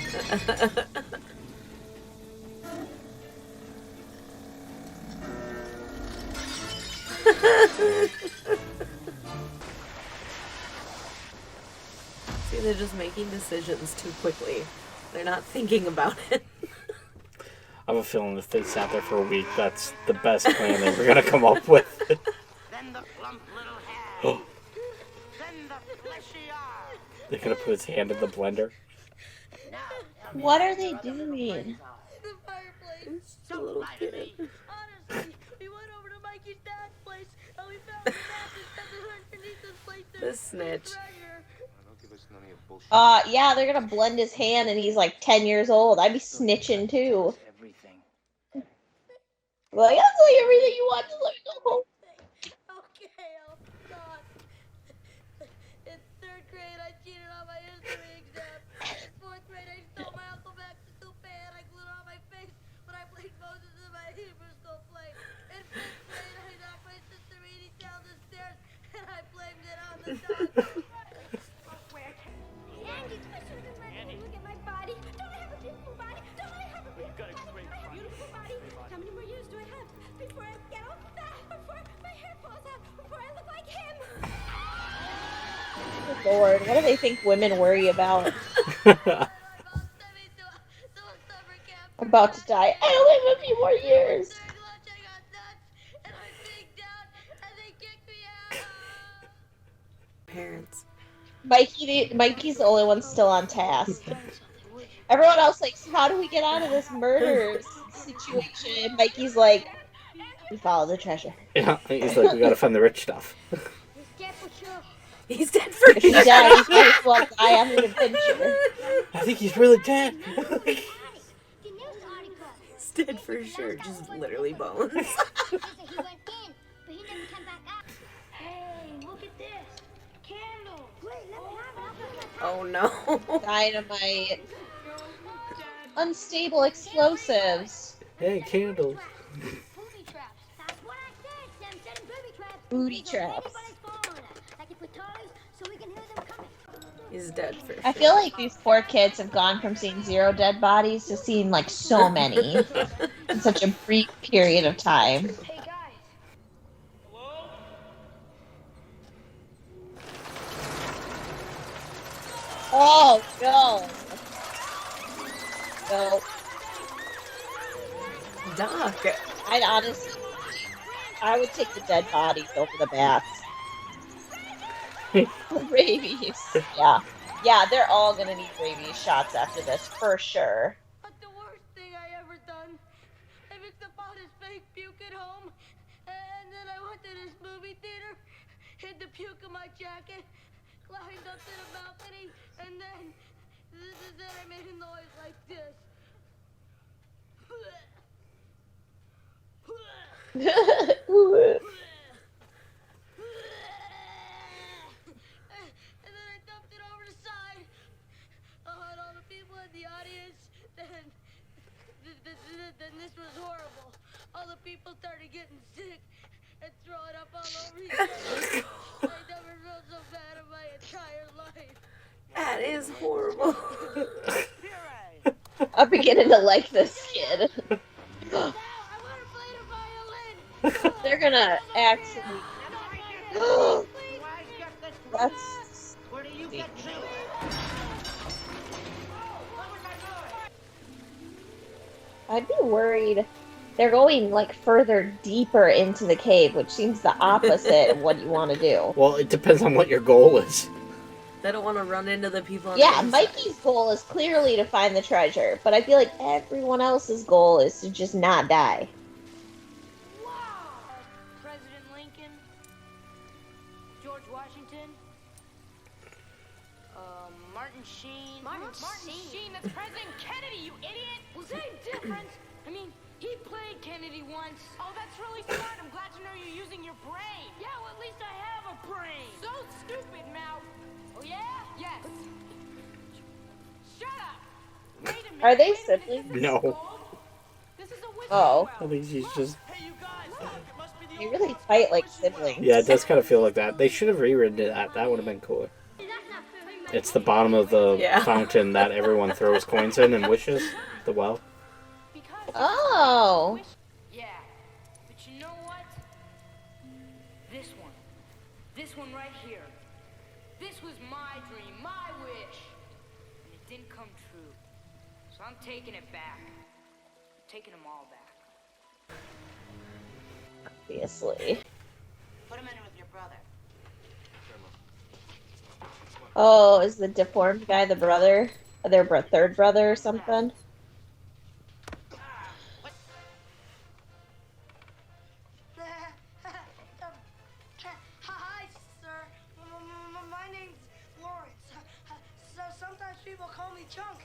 [SPEAKER 3] See, they're just making decisions too quickly. They're not thinking about it.
[SPEAKER 1] I have a feeling if they sat there for a week, that's the best plan they were gonna come up with.
[SPEAKER 12] Then the plump little hand. Then the fleshy arm.
[SPEAKER 1] They're gonna put his hand in the blender.
[SPEAKER 2] What are they doing?
[SPEAKER 9] The fireplace.
[SPEAKER 3] Just a little kid.
[SPEAKER 9] Honestly, we went over to Mikey's dad's place and we found the mattress underneath his place.
[SPEAKER 3] This snitch.
[SPEAKER 11] Don't give us none of your bullshit.
[SPEAKER 2] Yeah, they're gonna blend his hand and he's like 10 years old. I'd be snitching too.
[SPEAKER 12] Everything.
[SPEAKER 2] Like, I'll tell you everything you want, just let me go home.
[SPEAKER 9] Okay, I'll stop. In 3rd grade, I cheated on my history exam. In 4th grade, I stole my Uncle Max's toupee and I glued it on my face when I played Moses in my Hebrew school play. In 5th grade, I knocked my sister Edie down the stairs and I blamed it on the dog.
[SPEAKER 6] Andy, I should have been ready to look at my body. Don't I have a beautiful body? Don't I have a beautiful body? I have a beautiful body. How many more years do I have before I get all fat? Before my hair falls out? Before I look like him?
[SPEAKER 2] Good Lord, what do they think women worry about? I'm about to die. I only have a few more years.
[SPEAKER 3] Parents.
[SPEAKER 2] Mikey's the only one still on task. Everyone else like, so how do we get out of this murder situation? Mikey's like, we follow the treasure.
[SPEAKER 1] Yeah, he's like, we gotta find the rich stuff.
[SPEAKER 3] He's dead for
[SPEAKER 2] If he
[SPEAKER 3] sure.
[SPEAKER 2] dies, he might as well die on an adventure.
[SPEAKER 1] I think he's really dead.
[SPEAKER 3] He's dead for sure. Just literally bones.
[SPEAKER 5] Hey, look at this. Candle. Wait, let me have it.
[SPEAKER 3] Oh no.
[SPEAKER 2] Dynamite. Unstable explosives.
[SPEAKER 1] Hey, candles.
[SPEAKER 5] Booby traps. That's what I said. Sam said booby traps.
[SPEAKER 2] Booty traps.
[SPEAKER 5] I can put toys so we can hear them coming.
[SPEAKER 3] He's dead for sure.
[SPEAKER 2] I feel like these poor kids have gone from seeing 0 dead bodies to seeing like so many in such a brief period of time.
[SPEAKER 5] Hey, guys.
[SPEAKER 2] Oh no! No,
[SPEAKER 3] Doc.
[SPEAKER 2] I'd honestly, I would take the dead bodies over the bats. Rabies. Yeah, they're all gonna need rabies shots after this for sure.
[SPEAKER 9] But the worst thing I ever done, I mixed up all this fake puke at home, and then I went to this movie theater, hid the puke in my jacket, climbed up to the balcony, and then I made a noise like this. And then I dumped it over the side. And all the people in the audience, then this was horrible. All the people started getting sick and throwing up all over each other. I never felt so bad in my entire life.
[SPEAKER 3] That is horrible.
[SPEAKER 2] I'm beginning to like this kid.
[SPEAKER 9] Now, I want to play the violin.
[SPEAKER 2] They're gonna actually. That's.
[SPEAKER 12] Where do you get to?
[SPEAKER 2] I'd be worried. They're going like further deeper into the cave, which seems the opposite of what you want to do.
[SPEAKER 1] Well, it depends on what your goal is.
[SPEAKER 3] They don't want to run into the people on
[SPEAKER 2] Yeah,
[SPEAKER 3] the
[SPEAKER 2] Mikey's goal is clearly to find the treasure, but I feel like everyone else's goal is to just not die.
[SPEAKER 10] President Lincoln, George Washington, Martin Sheen.
[SPEAKER 9] Martin Sheen, that's President Kennedy, you idiot!
[SPEAKER 10] Well, same difference. I mean, he played Kennedy once.
[SPEAKER 9] Oh, that's really smart. I'm glad to know you're using your brain.
[SPEAKER 10] Yeah, well, at least I have a brain.
[SPEAKER 9] So stupid, Mouth.
[SPEAKER 10] Oh, yeah?
[SPEAKER 9] Yes. Shut up.
[SPEAKER 10] Wait a minute.
[SPEAKER 2] Are they
[SPEAKER 10] wait a minute,
[SPEAKER 2] siblings?
[SPEAKER 10] this is
[SPEAKER 1] No.
[SPEAKER 10] gold? This is a whistle
[SPEAKER 2] Oh.
[SPEAKER 1] I think he's just.
[SPEAKER 7] Hey, you guys, look, it must be the
[SPEAKER 2] They
[SPEAKER 7] old
[SPEAKER 2] really
[SPEAKER 7] house
[SPEAKER 2] fight
[SPEAKER 7] where
[SPEAKER 2] like
[SPEAKER 7] I wish you well.
[SPEAKER 2] siblings.
[SPEAKER 1] Yeah, it does kind of feel like that. They should have rewritten that. That would have been cooler. It's the bottom of the
[SPEAKER 3] Yeah.
[SPEAKER 1] fountain that everyone throws coins in and wishes. The well.
[SPEAKER 2] Oh.
[SPEAKER 10] Yeah, but you know what? This one right here. This was my dream, my wish. And it didn't come true. So I'm taking it back. I'm taking them all back.
[SPEAKER 2] Obviously.
[SPEAKER 12] Put him in with your brother.
[SPEAKER 2] Oh, is the deformed guy the brother? Their third brother or something?
[SPEAKER 9] Hi, sir. My name's Lawrence. So sometimes people call me Chunk.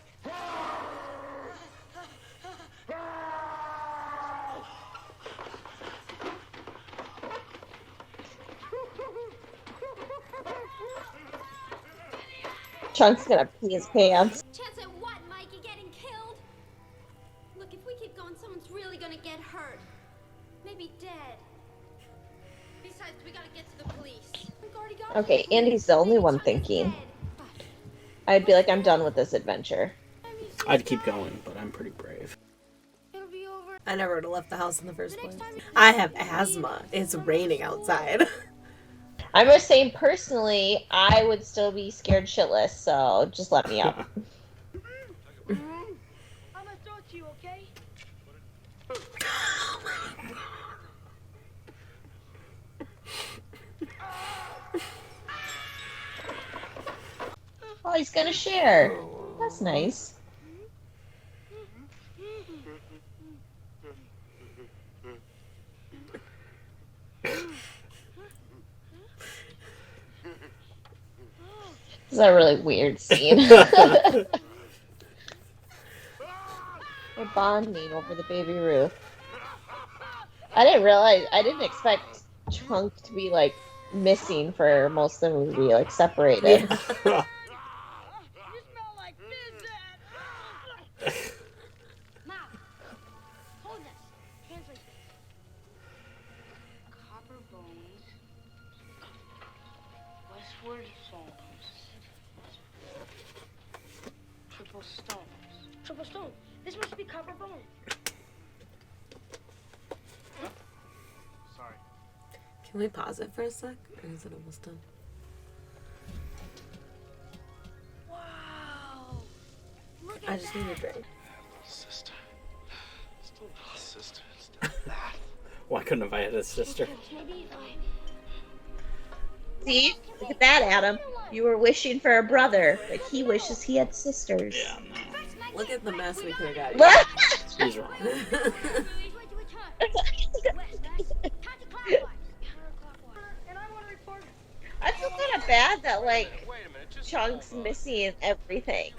[SPEAKER 2] Chunk's gonna pee his pants.
[SPEAKER 13] Chance at what, Mike? You getting killed? Look, if we keep going, someone's really gonna get hurt. Maybe dead. Besides, we gotta get to the police. We've already got
[SPEAKER 2] Okay, Andy's the only one thinking. I'd be like, I'm done with this adventure.
[SPEAKER 1] I'd keep going, but I'm pretty brave.
[SPEAKER 3] I never would have left the house in the first place. I have asthma. It's raining outside.
[SPEAKER 2] I'm just saying, personally, I would still be scared shitless, so just let me up.
[SPEAKER 9] I'm gonna throw it to you, okay?
[SPEAKER 2] Oh, he's gonna share. That's nice. This is a really weird scene. We're bonding over the baby Ruth. I didn't expect Chunk to be like missing for most of the movie, like separated.
[SPEAKER 3] Yeah.
[SPEAKER 10] Mom, hold this. Translate this. Copper bones. Westward souls. Triple stones.
[SPEAKER 9] Triple stone. This must be copper bone.
[SPEAKER 7] Sorry.
[SPEAKER 3] Can we pause it for a sec? Or is it almost done?
[SPEAKER 9] Wow. Look
[SPEAKER 3] I
[SPEAKER 9] at
[SPEAKER 3] just need a drink.
[SPEAKER 7] Sister. Still a sister. Still that.
[SPEAKER 1] Why couldn't have I had a sister?
[SPEAKER 9] Maybe if I...
[SPEAKER 2] See? Look at that, Adam. You were wishing for a brother, but he wishes he had sisters.
[SPEAKER 1] Yeah,
[SPEAKER 3] Look at the mess we could have got.
[SPEAKER 2] no.
[SPEAKER 1] he's wrong.
[SPEAKER 9] And I want to report...
[SPEAKER 2] I feel kind of bad that, like, Chunk's missing everything.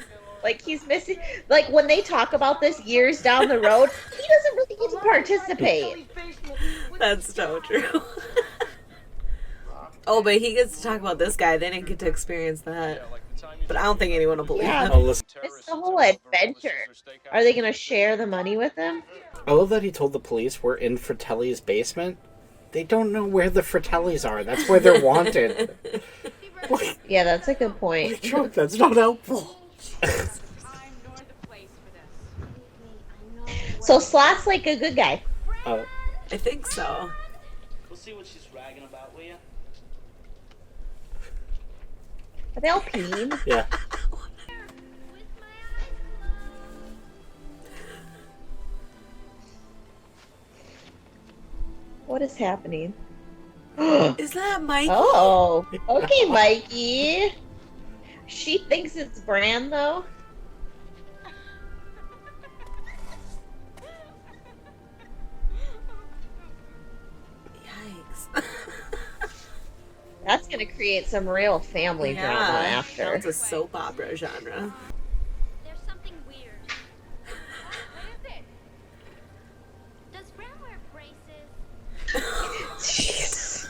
[SPEAKER 2] Like, he's missing... Like, when they talk about this years down the road, he doesn't really get to participate.
[SPEAKER 3] That's so true. Oh, but he gets to talk about this guy. They didn't get to experience that. But I don't think anyone will believe
[SPEAKER 2] Yeah,
[SPEAKER 3] him.
[SPEAKER 1] Oh, listen.
[SPEAKER 2] it's the whole adventure. Are they going to share the money with him?
[SPEAKER 1] I love that he told the police we're in Fratelli's basement. They don't know where the Fratellis are. That's where they're wanted.
[SPEAKER 2] Yeah, that's a good point.
[SPEAKER 1] Chuck, that's not helpful.
[SPEAKER 2] So Slot's like a good guy.
[SPEAKER 1] Uh,
[SPEAKER 3] I think so.
[SPEAKER 12] We'll see what she's ragging about, will ya?
[SPEAKER 2] Are they all peeing?
[SPEAKER 1] yeah.
[SPEAKER 2] What is happening?
[SPEAKER 3] Is that Mikey?
[SPEAKER 2] Oh, okay, Mikey. She thinks it's Bran, though.
[SPEAKER 3] Yikes.
[SPEAKER 2] That's gonna create some real family drama after.
[SPEAKER 3] That was a soap opera genre.
[SPEAKER 13] There's something weird. What is it? Does Bran wear braces?
[SPEAKER 2] Jeez.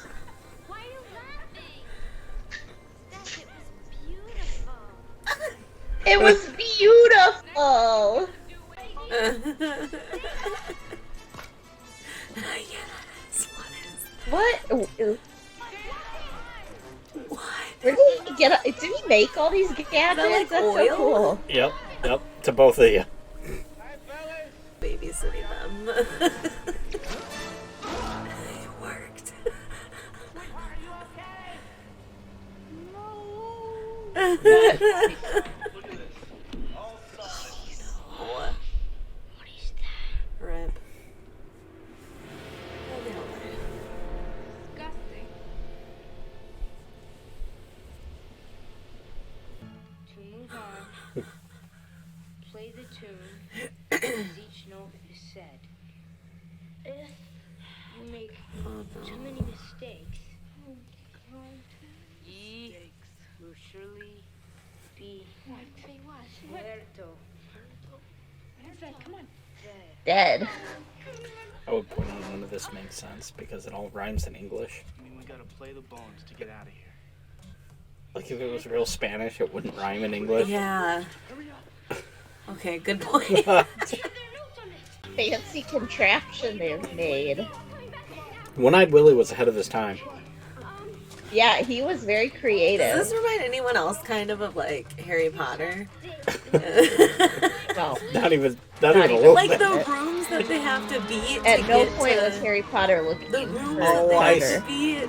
[SPEAKER 13] Why are you laughing? Steph, it was beautiful.
[SPEAKER 2] It was beautiful. What? Where did he get? Did he make all these gadgets?
[SPEAKER 3] like
[SPEAKER 2] That's
[SPEAKER 3] oil?
[SPEAKER 2] so cool.
[SPEAKER 1] Yep. To both of you.
[SPEAKER 3] Babysitting them. It worked.
[SPEAKER 6] What is that?
[SPEAKER 3] Rip.
[SPEAKER 10] Disgusting. To move on, play the tune as each note is said. If you make too many mistakes, ye will surely be muerto.
[SPEAKER 8] What is that? Come on.
[SPEAKER 2] Dead.
[SPEAKER 1] I would point out none of this makes sense because it all rhymes in English.
[SPEAKER 7] I mean, we gotta play the bones to get out of here.
[SPEAKER 1] Like if it was real Spanish, it wouldn't rhyme in English.
[SPEAKER 3] Yeah. Okay, good point.
[SPEAKER 2] Fancy contraption they've made.
[SPEAKER 1] One-Eyed Willie was ahead of his time.
[SPEAKER 2] Yeah, he was very creative.
[SPEAKER 3] Does this remind anyone else kind of like Harry Potter?
[SPEAKER 2] No.
[SPEAKER 1] Not even a little
[SPEAKER 3] Like
[SPEAKER 1] bit.
[SPEAKER 3] the rooms that they have to beat.
[SPEAKER 2] At
[SPEAKER 3] to
[SPEAKER 2] no
[SPEAKER 3] get
[SPEAKER 2] point
[SPEAKER 3] to
[SPEAKER 2] was Harry Potter looking
[SPEAKER 3] the
[SPEAKER 2] for
[SPEAKER 3] rooms that they
[SPEAKER 1] I
[SPEAKER 3] have to beat.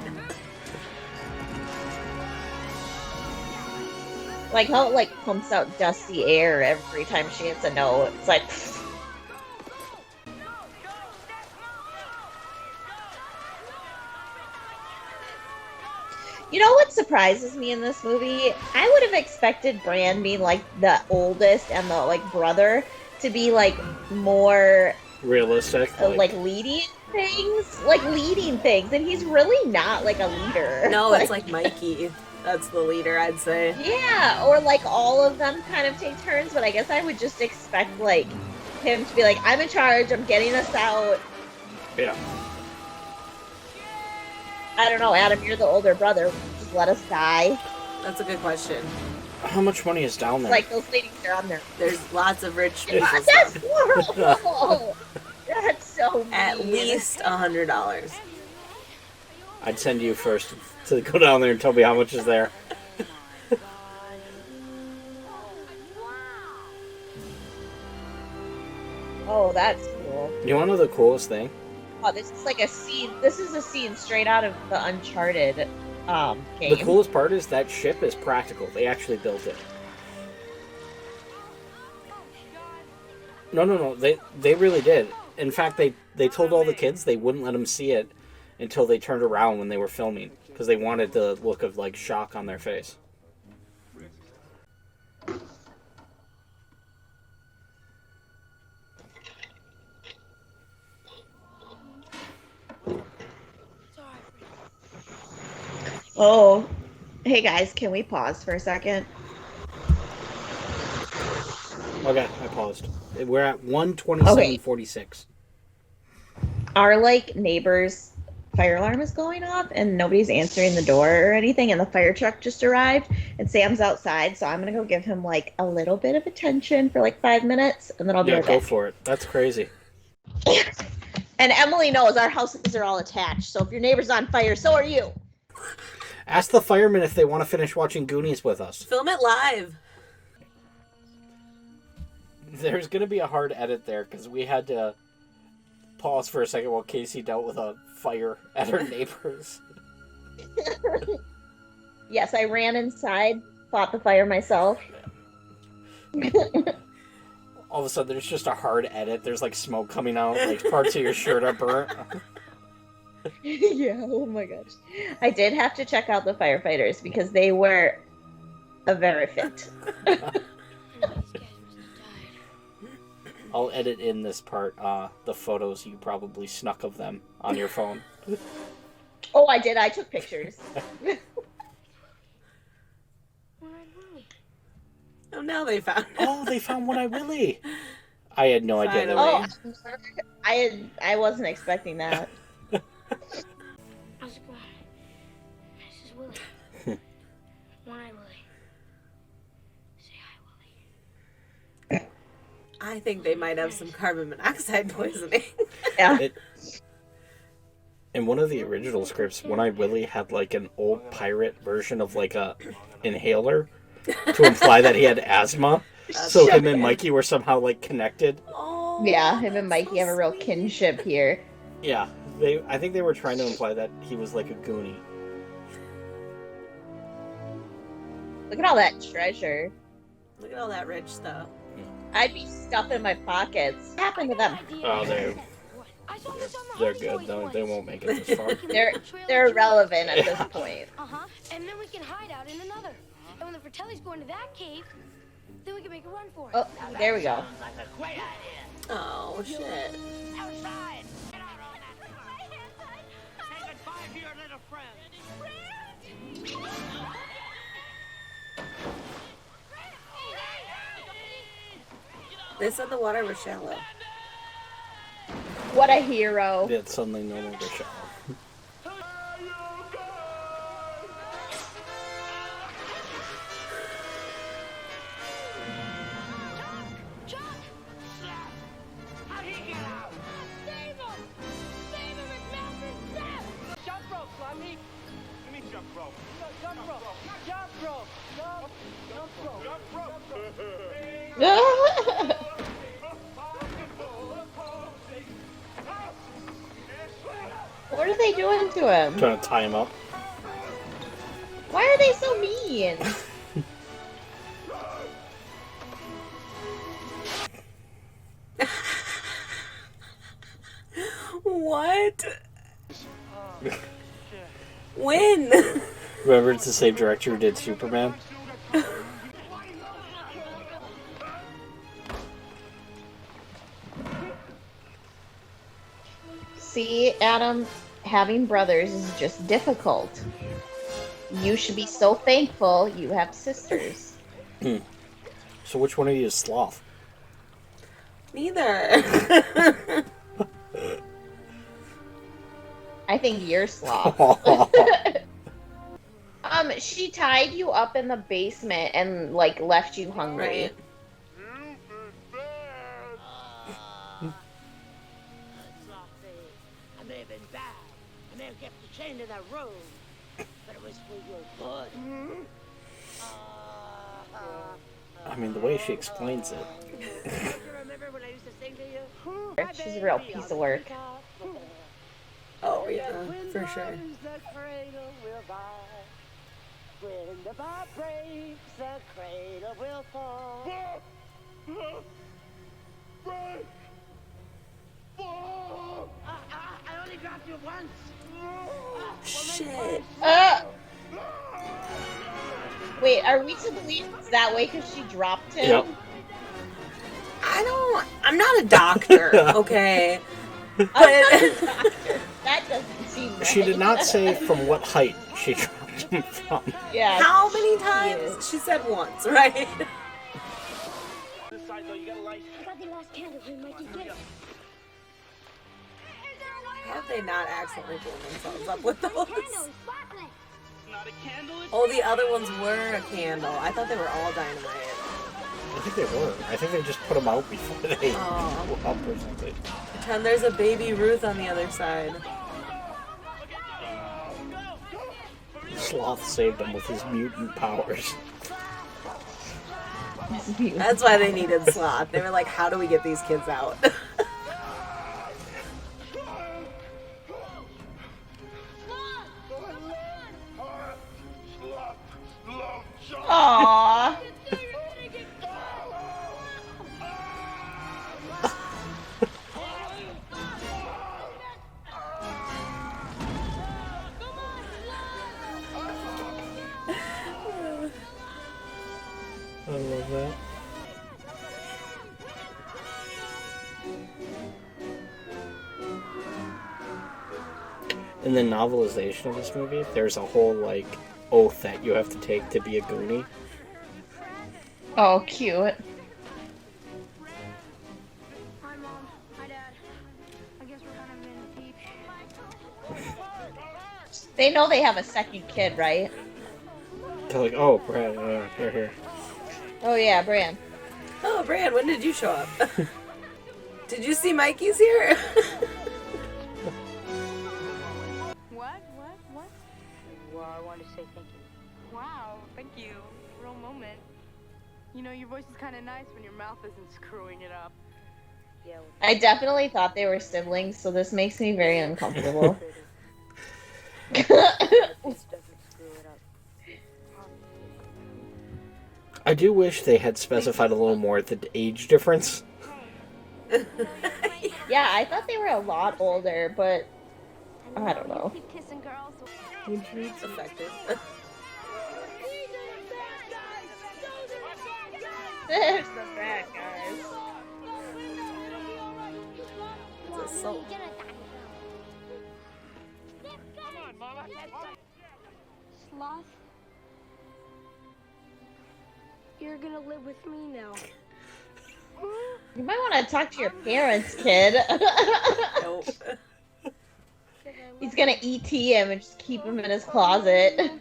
[SPEAKER 2] Like how it like pumps out dusty air every time she hits a note. It's like You know what surprises me in this movie? I would have expected Bran being like the oldest and the like brother to be like more
[SPEAKER 1] Realistic.
[SPEAKER 2] like leading things, and he's really not like a leader.
[SPEAKER 3] No, it's like Mikey. That's the leader, I'd say.
[SPEAKER 2] Yeah, or like all of them kind of take turns, but I guess I would just expect like him to be like, I'm in charge, I'm getting us out.
[SPEAKER 1] Yeah.
[SPEAKER 2] I don't know, Adam, you're the older brother. Just let us die.
[SPEAKER 3] That's a good question.
[SPEAKER 1] How much money is down there?
[SPEAKER 2] Like those ladies are on there.
[SPEAKER 3] There's lots of rich people.
[SPEAKER 2] That's horrible. That's so mean.
[SPEAKER 3] At least $100.
[SPEAKER 1] I'd send you first to go down there and tell me how much is there.
[SPEAKER 2] Oh, that's cool.
[SPEAKER 1] You want to know the coolest thing?
[SPEAKER 2] Oh, this is like a scene. This is a scene straight out of the Uncharted game.
[SPEAKER 1] The coolest part is that ship is practical. They actually built it. No. They really did. In fact, they told all the kids they wouldn't let them see it until they turned around when they were filming because they wanted the look of like shock on their face.
[SPEAKER 2] Oh, hey guys, can we pause for a second?
[SPEAKER 1] Okay, I paused. We're at 1:27:46.
[SPEAKER 2] Our like neighbor's fire alarm is going off and nobody's answering the door or anything, and the fire truck just arrived and Sam's outside, so I'm gonna go give him like a little bit of attention for like 5 minutes and then I'll be right
[SPEAKER 1] go
[SPEAKER 2] back.
[SPEAKER 1] for it. That's crazy.
[SPEAKER 2] And Emily knows our houses are all attached, so if your neighbor's on fire, so are you.
[SPEAKER 1] Ask the firemen if they want to finish watching Goonies with us.
[SPEAKER 3] Film it live.
[SPEAKER 1] There's going to be a hard edit there because we had to pause for a second while Casey dealt with a fire at her neighbor's.
[SPEAKER 2] Yes, I ran inside, fought the fire myself.
[SPEAKER 1] All of a sudden, there's just a hard edit. There's like smoke coming out, like parts of your shirt are burnt.
[SPEAKER 2] Yeah, oh my gosh. I did have to check out the firefighters because they were A very fit.
[SPEAKER 1] I'll edit in this part, the photos you probably snuck of them on your phone.
[SPEAKER 2] Oh, I did. I took pictures.
[SPEAKER 3] Oh, now they found it.
[SPEAKER 1] Oh, they found One-Eyed Willie. I had no idea they were.
[SPEAKER 2] Oh, I wasn't expecting that.
[SPEAKER 6] How's it going? This is Willie. One-Eyed Willie. Say hi, Willie.
[SPEAKER 3] I think they might have some carbon monoxide poisoning.
[SPEAKER 2] Yeah.
[SPEAKER 1] In one of the original scripts, One-Eyed Willie had like an old pirate version of like a inhaler to imply that he had asthma. So him and Mikey were somehow like connected.
[SPEAKER 3] Oh,
[SPEAKER 2] Yeah, him and Mikey have a real kinship here.
[SPEAKER 1] Yeah, I think they were trying to imply that he was like a Goonie.
[SPEAKER 2] Look at all that treasure.
[SPEAKER 3] Look at all that rich stuff.
[SPEAKER 2] I'd be stuffing my pockets. What happened to them?
[SPEAKER 1] Oh, they're good though. They won't make it this far.
[SPEAKER 2] They're irrelevant at this point.
[SPEAKER 6] And then we can hide out in another. And when the Fratellis go into that cave, then we can make a run for it.
[SPEAKER 2] Oh, there we go.
[SPEAKER 12] Like a great idea.
[SPEAKER 3] Oh, shit.
[SPEAKER 12] Outside. Get out on that. Say goodbye to your little friend.
[SPEAKER 3] They said the water was shallow.
[SPEAKER 2] What a hero.
[SPEAKER 1] Yeah, it's suddenly no longer shallow.
[SPEAKER 12] How'd he get out?
[SPEAKER 9] Save him! Save him! It's Malcolm! Snap!
[SPEAKER 7] Jump rope, Fluffy. Give me jump rope.
[SPEAKER 9] Jump rope! Jump rope! Jump rope!
[SPEAKER 2] What are they doing to him?
[SPEAKER 1] Trying to tie him up.
[SPEAKER 2] Why are they so mean?
[SPEAKER 3] What? When?
[SPEAKER 1] Remember, it's the same director who did Superman.
[SPEAKER 2] See, Adam, having brothers is just difficult. You should be so thankful you have sisters.
[SPEAKER 1] So which one of you is Sloth?
[SPEAKER 3] Neither.
[SPEAKER 2] I think you're Sloth. She tied you up in the basement and, like, left you hungry.
[SPEAKER 3] Right.
[SPEAKER 12] I may have been bad. I may have kept you chained in that room. But it was for your good.
[SPEAKER 1] I mean, the way she explains it.
[SPEAKER 12] Do you remember when I used to sing to you?
[SPEAKER 2] She's a real piece of work.
[SPEAKER 3] Oh, yeah, for sure.
[SPEAKER 12] The cradle will buy. When the bar breaks, the cradle will fall. I only dropped you once.
[SPEAKER 3] Shit.
[SPEAKER 2] Wait, are we to believe it's that way because she dropped him?
[SPEAKER 1] Yep.
[SPEAKER 3] I'm not a doctor, okay? But
[SPEAKER 2] that doesn't seem right.
[SPEAKER 1] She did not say from what height she dropped him from.
[SPEAKER 2] Yeah.
[SPEAKER 3] how many times? She said once, right?
[SPEAKER 7] This side though, you got a light.
[SPEAKER 6] I got the last candle. We might get it.
[SPEAKER 3] Have they not accidentally blown themselves up with those?
[SPEAKER 7] Not a candle. It's
[SPEAKER 3] Oh, the other ones were a candle. I thought they were all dynamite.
[SPEAKER 1] I think they were. I think they just put them out before they blew
[SPEAKER 3] Oh.
[SPEAKER 1] up or something.
[SPEAKER 3] Pretend there's a baby Ruth on the other side.
[SPEAKER 1] Sloth saved them with his mutant powers.
[SPEAKER 3] That's why they needed Sloth. They were like, how do we get these kids out?
[SPEAKER 2] Aww.
[SPEAKER 1] in the novelization of this movie, there's a whole like oath that you have to take to be a Goonie.
[SPEAKER 2] Oh, cute.
[SPEAKER 9] Hi, Mom. Hi, Dad. I guess we're kind of in deep.
[SPEAKER 2] They know they have a second kid, right?
[SPEAKER 1] They're like, oh, Brad, here.
[SPEAKER 2] Oh yeah, Bran.
[SPEAKER 3] Oh, Bran, when did you show up? Did you see Mikey's here?
[SPEAKER 8] What?
[SPEAKER 10] Well, I wanted to say thank you.
[SPEAKER 8] Wow, thank you. Real moment. You know, your voice is kind of nice when your mouth isn't screwing it up.
[SPEAKER 10] Yeah, well,
[SPEAKER 2] I definitely thought they were siblings, so this makes me very uncomfortable.
[SPEAKER 10] this doesn't screw it up.
[SPEAKER 1] I do wish they had specified a little more the age difference.
[SPEAKER 2] Yeah, I thought they were a lot older, but I don't know.
[SPEAKER 13] Keep kissing girls.
[SPEAKER 3] It's effective.
[SPEAKER 2] There's the bad guys.
[SPEAKER 3] It's assault.
[SPEAKER 6] Sloth, you're gonna live with me now.
[SPEAKER 2] You might want to talk to your parents, kid.
[SPEAKER 3] Nope.
[SPEAKER 2] He's gonna ET him and just keep him in his closet.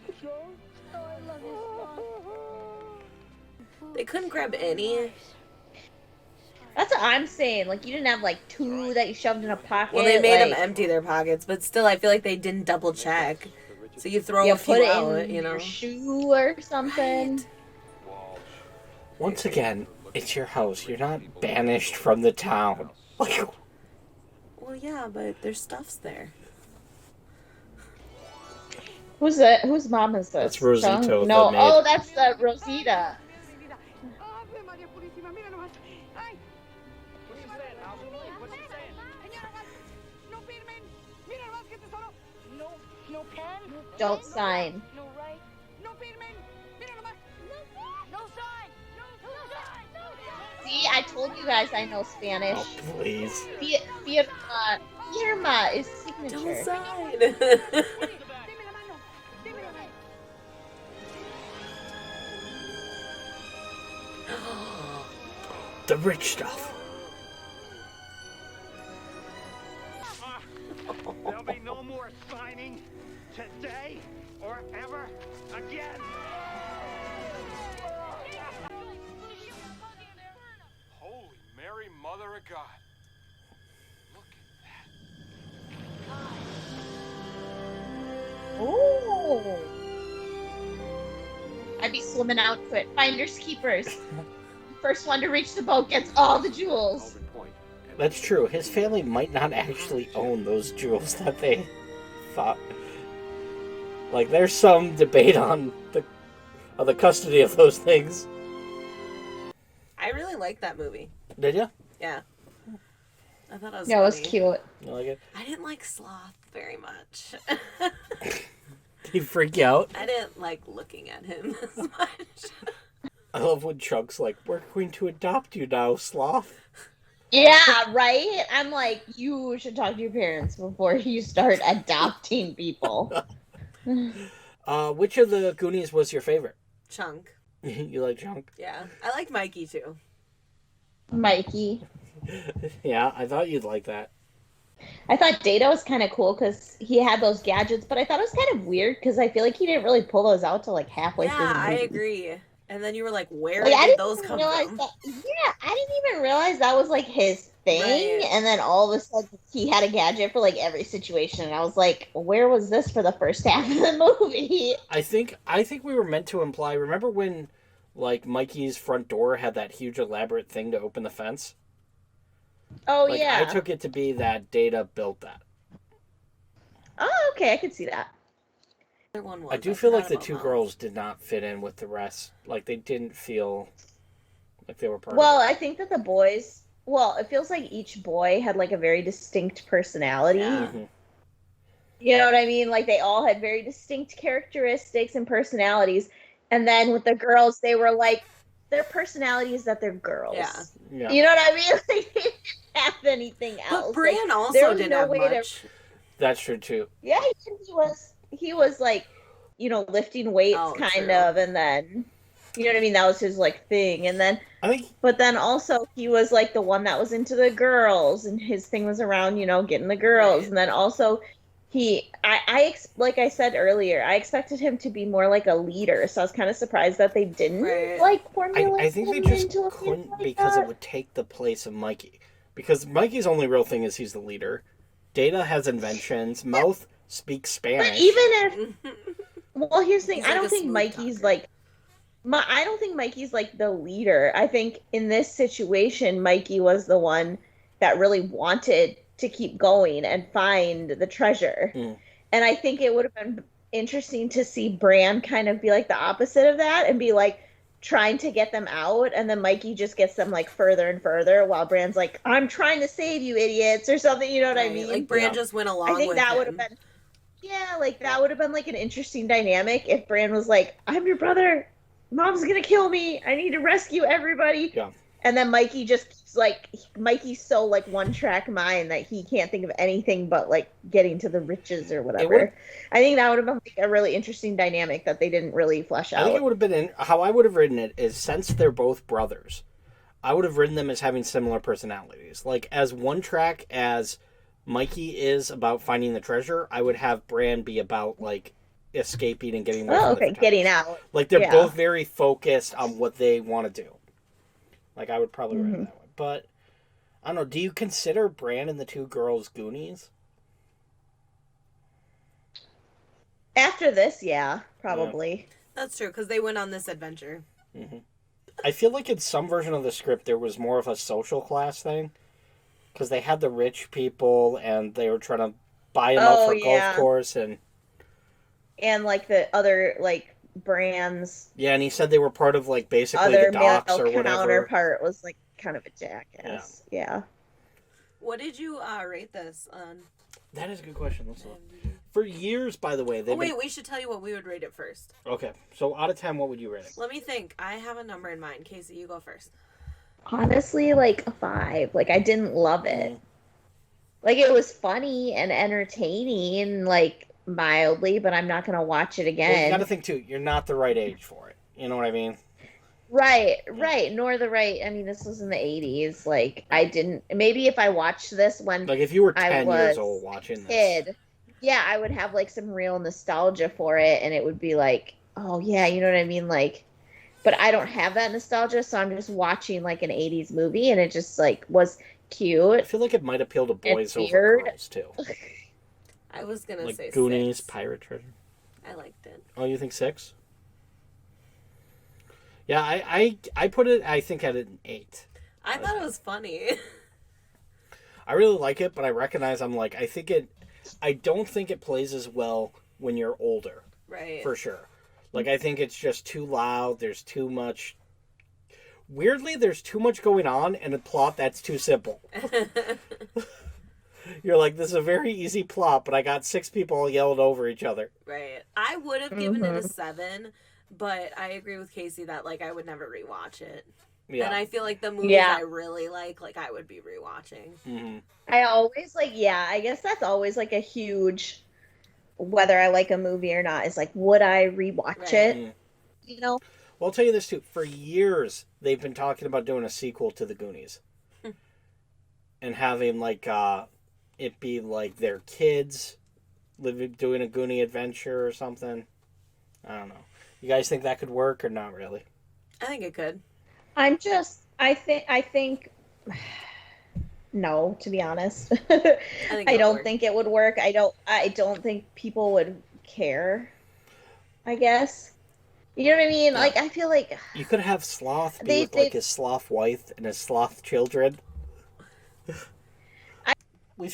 [SPEAKER 3] They couldn't grab any.
[SPEAKER 2] That's what I'm saying. Like, you didn't have like two that you shoved in a pocket.
[SPEAKER 3] Well, they made
[SPEAKER 2] like,
[SPEAKER 3] them empty their pockets, but still, I feel like they didn't double check. So you throw
[SPEAKER 2] you
[SPEAKER 3] a few
[SPEAKER 2] put it
[SPEAKER 3] out,
[SPEAKER 2] in
[SPEAKER 3] you know.
[SPEAKER 2] your shoe or something.
[SPEAKER 3] Right.
[SPEAKER 1] Once again, it's your house. You're not banished from the town. Like,
[SPEAKER 3] Well, yeah, but their stuff's there.
[SPEAKER 2] Who's that? Whose mom is this?
[SPEAKER 1] That's Rosito,
[SPEAKER 2] Chung?
[SPEAKER 1] the
[SPEAKER 2] No.
[SPEAKER 1] maid.
[SPEAKER 2] Oh, that's the Rosita.
[SPEAKER 9] Ave Maria Purísima, mira nomás. Ay. What are you saying, House? What's she saying? Señora, no firmen. Mira nomás que tesoro.
[SPEAKER 6] No pen?
[SPEAKER 2] Don't sign.
[SPEAKER 6] No right?
[SPEAKER 9] No firmen. Mira nomás.
[SPEAKER 6] No sign! No sign! No sign!
[SPEAKER 2] See, I told you guys I know Spanish.
[SPEAKER 1] oh, please.
[SPEAKER 2] Firma is
[SPEAKER 3] Don't
[SPEAKER 2] signature.
[SPEAKER 3] sign.
[SPEAKER 9] Dime la mano. Dime la mano.
[SPEAKER 1] The rich stuff.
[SPEAKER 4] There'll be no more signing today or ever again. Holy Mary, Mother of God. Look at that.
[SPEAKER 2] Ooh. I'd be swimming out to it. Finders keepers. First one to reach the boat gets all the jewels.
[SPEAKER 1] That's true. His family might not actually own those jewels that they thought. Like, there's some debate on the custody of those things.
[SPEAKER 3] I really liked that movie.
[SPEAKER 1] Did you?
[SPEAKER 3] Yeah. I thought it was
[SPEAKER 2] Yeah, it was
[SPEAKER 3] funny.
[SPEAKER 2] cute.
[SPEAKER 1] You like it?
[SPEAKER 3] I didn't like Sloth very much.
[SPEAKER 1] Did he freak you out?
[SPEAKER 3] I didn't like looking at him as much.
[SPEAKER 1] I love when Chuck's like, we're going to adopt you now, Sloth.
[SPEAKER 2] Yeah, right? I'm like, you should talk to your parents before you start adopting people.
[SPEAKER 1] Which of the Goonies was your favorite?
[SPEAKER 3] Chunk.
[SPEAKER 1] You like Chunk?
[SPEAKER 3] Yeah. I like Mikey too.
[SPEAKER 2] Mikey.
[SPEAKER 1] Yeah, I thought you'd like that.
[SPEAKER 2] I thought Data was kind of cool because he had those gadgets, but I thought it was kind of weird because I feel like he didn't really pull those out till like halfway through the
[SPEAKER 3] Yeah,
[SPEAKER 2] movie.
[SPEAKER 3] I agree. And then you were like, where
[SPEAKER 2] Like, I
[SPEAKER 3] did
[SPEAKER 2] didn't
[SPEAKER 3] those
[SPEAKER 2] even
[SPEAKER 3] come
[SPEAKER 2] realize
[SPEAKER 3] from?
[SPEAKER 2] that. Yeah, I didn't even realize that was like his thing,
[SPEAKER 3] Right.
[SPEAKER 2] and then all of a sudden he had a gadget for like every situation, and I was like, where was this for the first half of the movie?
[SPEAKER 1] I think we were meant to imply. Remember when, like, Mikey's front door had that huge elaborate thing to open the fence?
[SPEAKER 2] Oh
[SPEAKER 1] Like,
[SPEAKER 2] yeah.
[SPEAKER 1] I took it to be that Data built that.
[SPEAKER 2] Oh, okay, I could see that.
[SPEAKER 3] Other one was,
[SPEAKER 1] I do feel like
[SPEAKER 3] forgot
[SPEAKER 1] the
[SPEAKER 3] about
[SPEAKER 1] two
[SPEAKER 3] Mom.
[SPEAKER 1] girls did not fit in with the rest. Like, they didn't feel like they were part
[SPEAKER 2] Well,
[SPEAKER 1] of it.
[SPEAKER 2] I think that the boys. Well, it feels like each boy had like a very distinct personality.
[SPEAKER 3] Yeah.
[SPEAKER 1] Mhm.
[SPEAKER 2] You know what I mean? Like they all had very distinct characteristics and personalities. And then with the girls, they were like their personalities that they're girls.
[SPEAKER 3] Yeah.
[SPEAKER 1] Yeah.
[SPEAKER 2] You know what I mean? Like, they didn't have anything else.
[SPEAKER 3] But Bran
[SPEAKER 2] Like,
[SPEAKER 3] also
[SPEAKER 2] there was
[SPEAKER 3] didn't
[SPEAKER 2] no
[SPEAKER 3] have
[SPEAKER 2] way to-
[SPEAKER 3] much.
[SPEAKER 1] That's true too.
[SPEAKER 2] Yeah, he was like, lifting weights kind
[SPEAKER 3] true.
[SPEAKER 2] of, and then you know what I mean, that was his like thing. And then
[SPEAKER 1] I think
[SPEAKER 2] but then also he was like the one that was into the girls, and his thing was around, getting the girls.
[SPEAKER 3] Right.
[SPEAKER 2] And then also like I said earlier, I expected him to be more like a leader, so I was kind of surprised that they didn't like formulate
[SPEAKER 1] I think they
[SPEAKER 2] him
[SPEAKER 1] just
[SPEAKER 2] into a
[SPEAKER 1] couldn't
[SPEAKER 2] like
[SPEAKER 1] because
[SPEAKER 2] that.
[SPEAKER 1] it would take the place of Mikey. Because Mikey's only real thing is he's the leader. Data has inventions. Mouth speaks Spanish.
[SPEAKER 2] But even if, well, here's the thing.
[SPEAKER 3] He's
[SPEAKER 2] I
[SPEAKER 3] like
[SPEAKER 2] don't
[SPEAKER 3] a
[SPEAKER 2] think
[SPEAKER 3] smooth
[SPEAKER 2] Mikey's
[SPEAKER 3] talker.
[SPEAKER 2] like, I don't think Mikey's like the leader. I think in this situation, Mikey was the one that really wanted to keep going and find the treasure. And I think it would have been interesting to see Bran kind of be like the opposite of that and be like trying to get them out, and then Mikey just gets them like further and further while Bran's like, I'm trying to save you idiots or something, you know what I
[SPEAKER 3] Right,
[SPEAKER 2] mean?
[SPEAKER 3] like Bran just went along
[SPEAKER 2] I think
[SPEAKER 3] with
[SPEAKER 2] that would
[SPEAKER 3] him.
[SPEAKER 2] have been like that would have been like an interesting dynamic if Bran was like, I'm your brother, Mom's gonna kill me, I need to rescue everybody.
[SPEAKER 1] Yeah.
[SPEAKER 2] And then Mikey just like, Mikey's so like one track mind that he can't think of anything but like getting to the riches or whatever. I think that would have been like a really interesting dynamic that they didn't really flesh out.
[SPEAKER 1] I think it would have been how I would have written it is, since they're both brothers, I would have written them as having similar personalities. Like, as one track as Mikey is about finding the treasure, I would have Bran be about like escaping and getting away from the
[SPEAKER 2] getting out.
[SPEAKER 1] Like, they're both very focused on what they want to do. Like, I would probably write it that way. But I don't know, do you consider Bran and the two girls Goonies?
[SPEAKER 2] After this, yeah, probably.
[SPEAKER 3] That's true, because they went on this adventure.
[SPEAKER 1] I feel like in some version of the script there was more of a social class thing. Because they had the rich people and they were trying to buy them out for a golf course.
[SPEAKER 2] And like the other like Bran's
[SPEAKER 1] Yeah, and he said they were part of like basically
[SPEAKER 2] other
[SPEAKER 1] the docks
[SPEAKER 2] male
[SPEAKER 1] or whatever.
[SPEAKER 2] counterpart was like kind of a jackass. Yeah.
[SPEAKER 3] What did you rate this on?
[SPEAKER 1] That is a good question. Let's look. For years, by the way,
[SPEAKER 3] Oh, wait, we should tell you what we would rate it first.
[SPEAKER 1] Okay, so out of 10, what would you rate it?
[SPEAKER 3] Let me think. I have a number in mind. Casey, you go first.
[SPEAKER 2] Honestly, like a 5. Like, I didn't love it. Like, it was funny and entertaining, like mildly, but I'm not gonna watch it again.
[SPEAKER 1] Well, you gotta think too, you're not the right age for it. You know what I mean?
[SPEAKER 2] Right. Nor the right. I mean, this was in the 80s. Like, I didn't. Maybe if I watched this when
[SPEAKER 1] Like, if you were
[SPEAKER 2] I
[SPEAKER 1] 10
[SPEAKER 2] was
[SPEAKER 1] years old watching this.
[SPEAKER 2] kid, yeah, I would have like some real nostalgia for it, and it would be like, oh yeah, you know what I mean? Like, but I don't have that nostalgia, so I'm just watching like an 80s movie, and it just like was cute.
[SPEAKER 1] I feel like it might appeal to boys over
[SPEAKER 2] weird.
[SPEAKER 1] girls too.
[SPEAKER 3] I was gonna
[SPEAKER 1] Like
[SPEAKER 3] say
[SPEAKER 1] Goonies,
[SPEAKER 3] 6.
[SPEAKER 1] Pirate Treasure.
[SPEAKER 3] I liked it.
[SPEAKER 1] Oh, you think 6? Yeah, I put it, I think, at an 8.
[SPEAKER 3] I thought it was funny.
[SPEAKER 1] I really like it, but I recognize I don't think it plays as well when you're older.
[SPEAKER 3] Right.
[SPEAKER 1] For sure. Like, I think it's just too loud. There's too much. Weirdly, there's too much going on in a plot that's too simple. You're like, this is a very easy plot, but I got 6 people yelling over each other.
[SPEAKER 3] Right. I would have given it a 7, but I agree with Casey that like I would never rewatch it.
[SPEAKER 1] Yeah.
[SPEAKER 3] And I feel like the movies I really like I would be rewatching.
[SPEAKER 1] Mm-hmm.
[SPEAKER 2] I always like, yeah, I guess that's always like a huge, whether I like a movie or not, is like, would I rewatch it? You know?
[SPEAKER 1] Well, I'll tell you this too. For years, they've been talking about doing a sequel to the Goonies. And having like, it be like their kids doing a Goonie adventure or something. I don't know. You guys think that could work or not really?
[SPEAKER 3] I think it could.
[SPEAKER 2] I think no, to be honest. I don't think it would work. I don't think people would care, I guess. You know what I mean?
[SPEAKER 1] Yeah.
[SPEAKER 2] Like, I feel like
[SPEAKER 1] you could have Sloth be with like his sloth wife and his sloth children. We've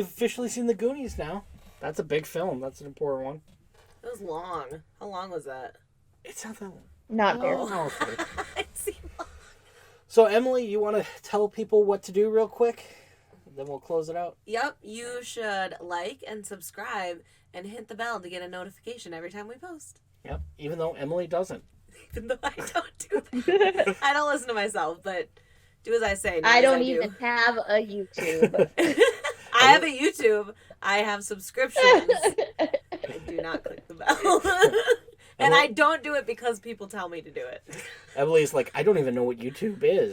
[SPEAKER 1] officially seen the Goonies now. That's a big film. That's an important one.
[SPEAKER 3] It was long. How long was that?
[SPEAKER 1] It's not that long.
[SPEAKER 2] Not very
[SPEAKER 1] long. So, Emily, you want to tell people what to do real quick? Then we'll close it out.
[SPEAKER 3] Yep. You should like and subscribe and hit the bell to get a notification every time we post.
[SPEAKER 1] Yep. Even though Emily doesn't.
[SPEAKER 3] Even though I don't do that. I don't listen to myself, but do as I say.
[SPEAKER 2] I don't even have a YouTube.
[SPEAKER 3] I have a YouTube, I have subscriptions. I do not click the bell. And I don't do it because people tell me to do it.
[SPEAKER 1] Emily's like, I don't even know what YouTube is.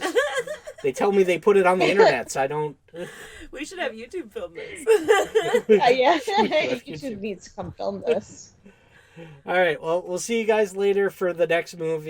[SPEAKER 1] They tell me they put it on the internet, so I don't.
[SPEAKER 3] We should have YouTube film this.
[SPEAKER 2] Yeah, YouTube needs to come film this.
[SPEAKER 1] All right, well, we'll see you guys later for the next movie.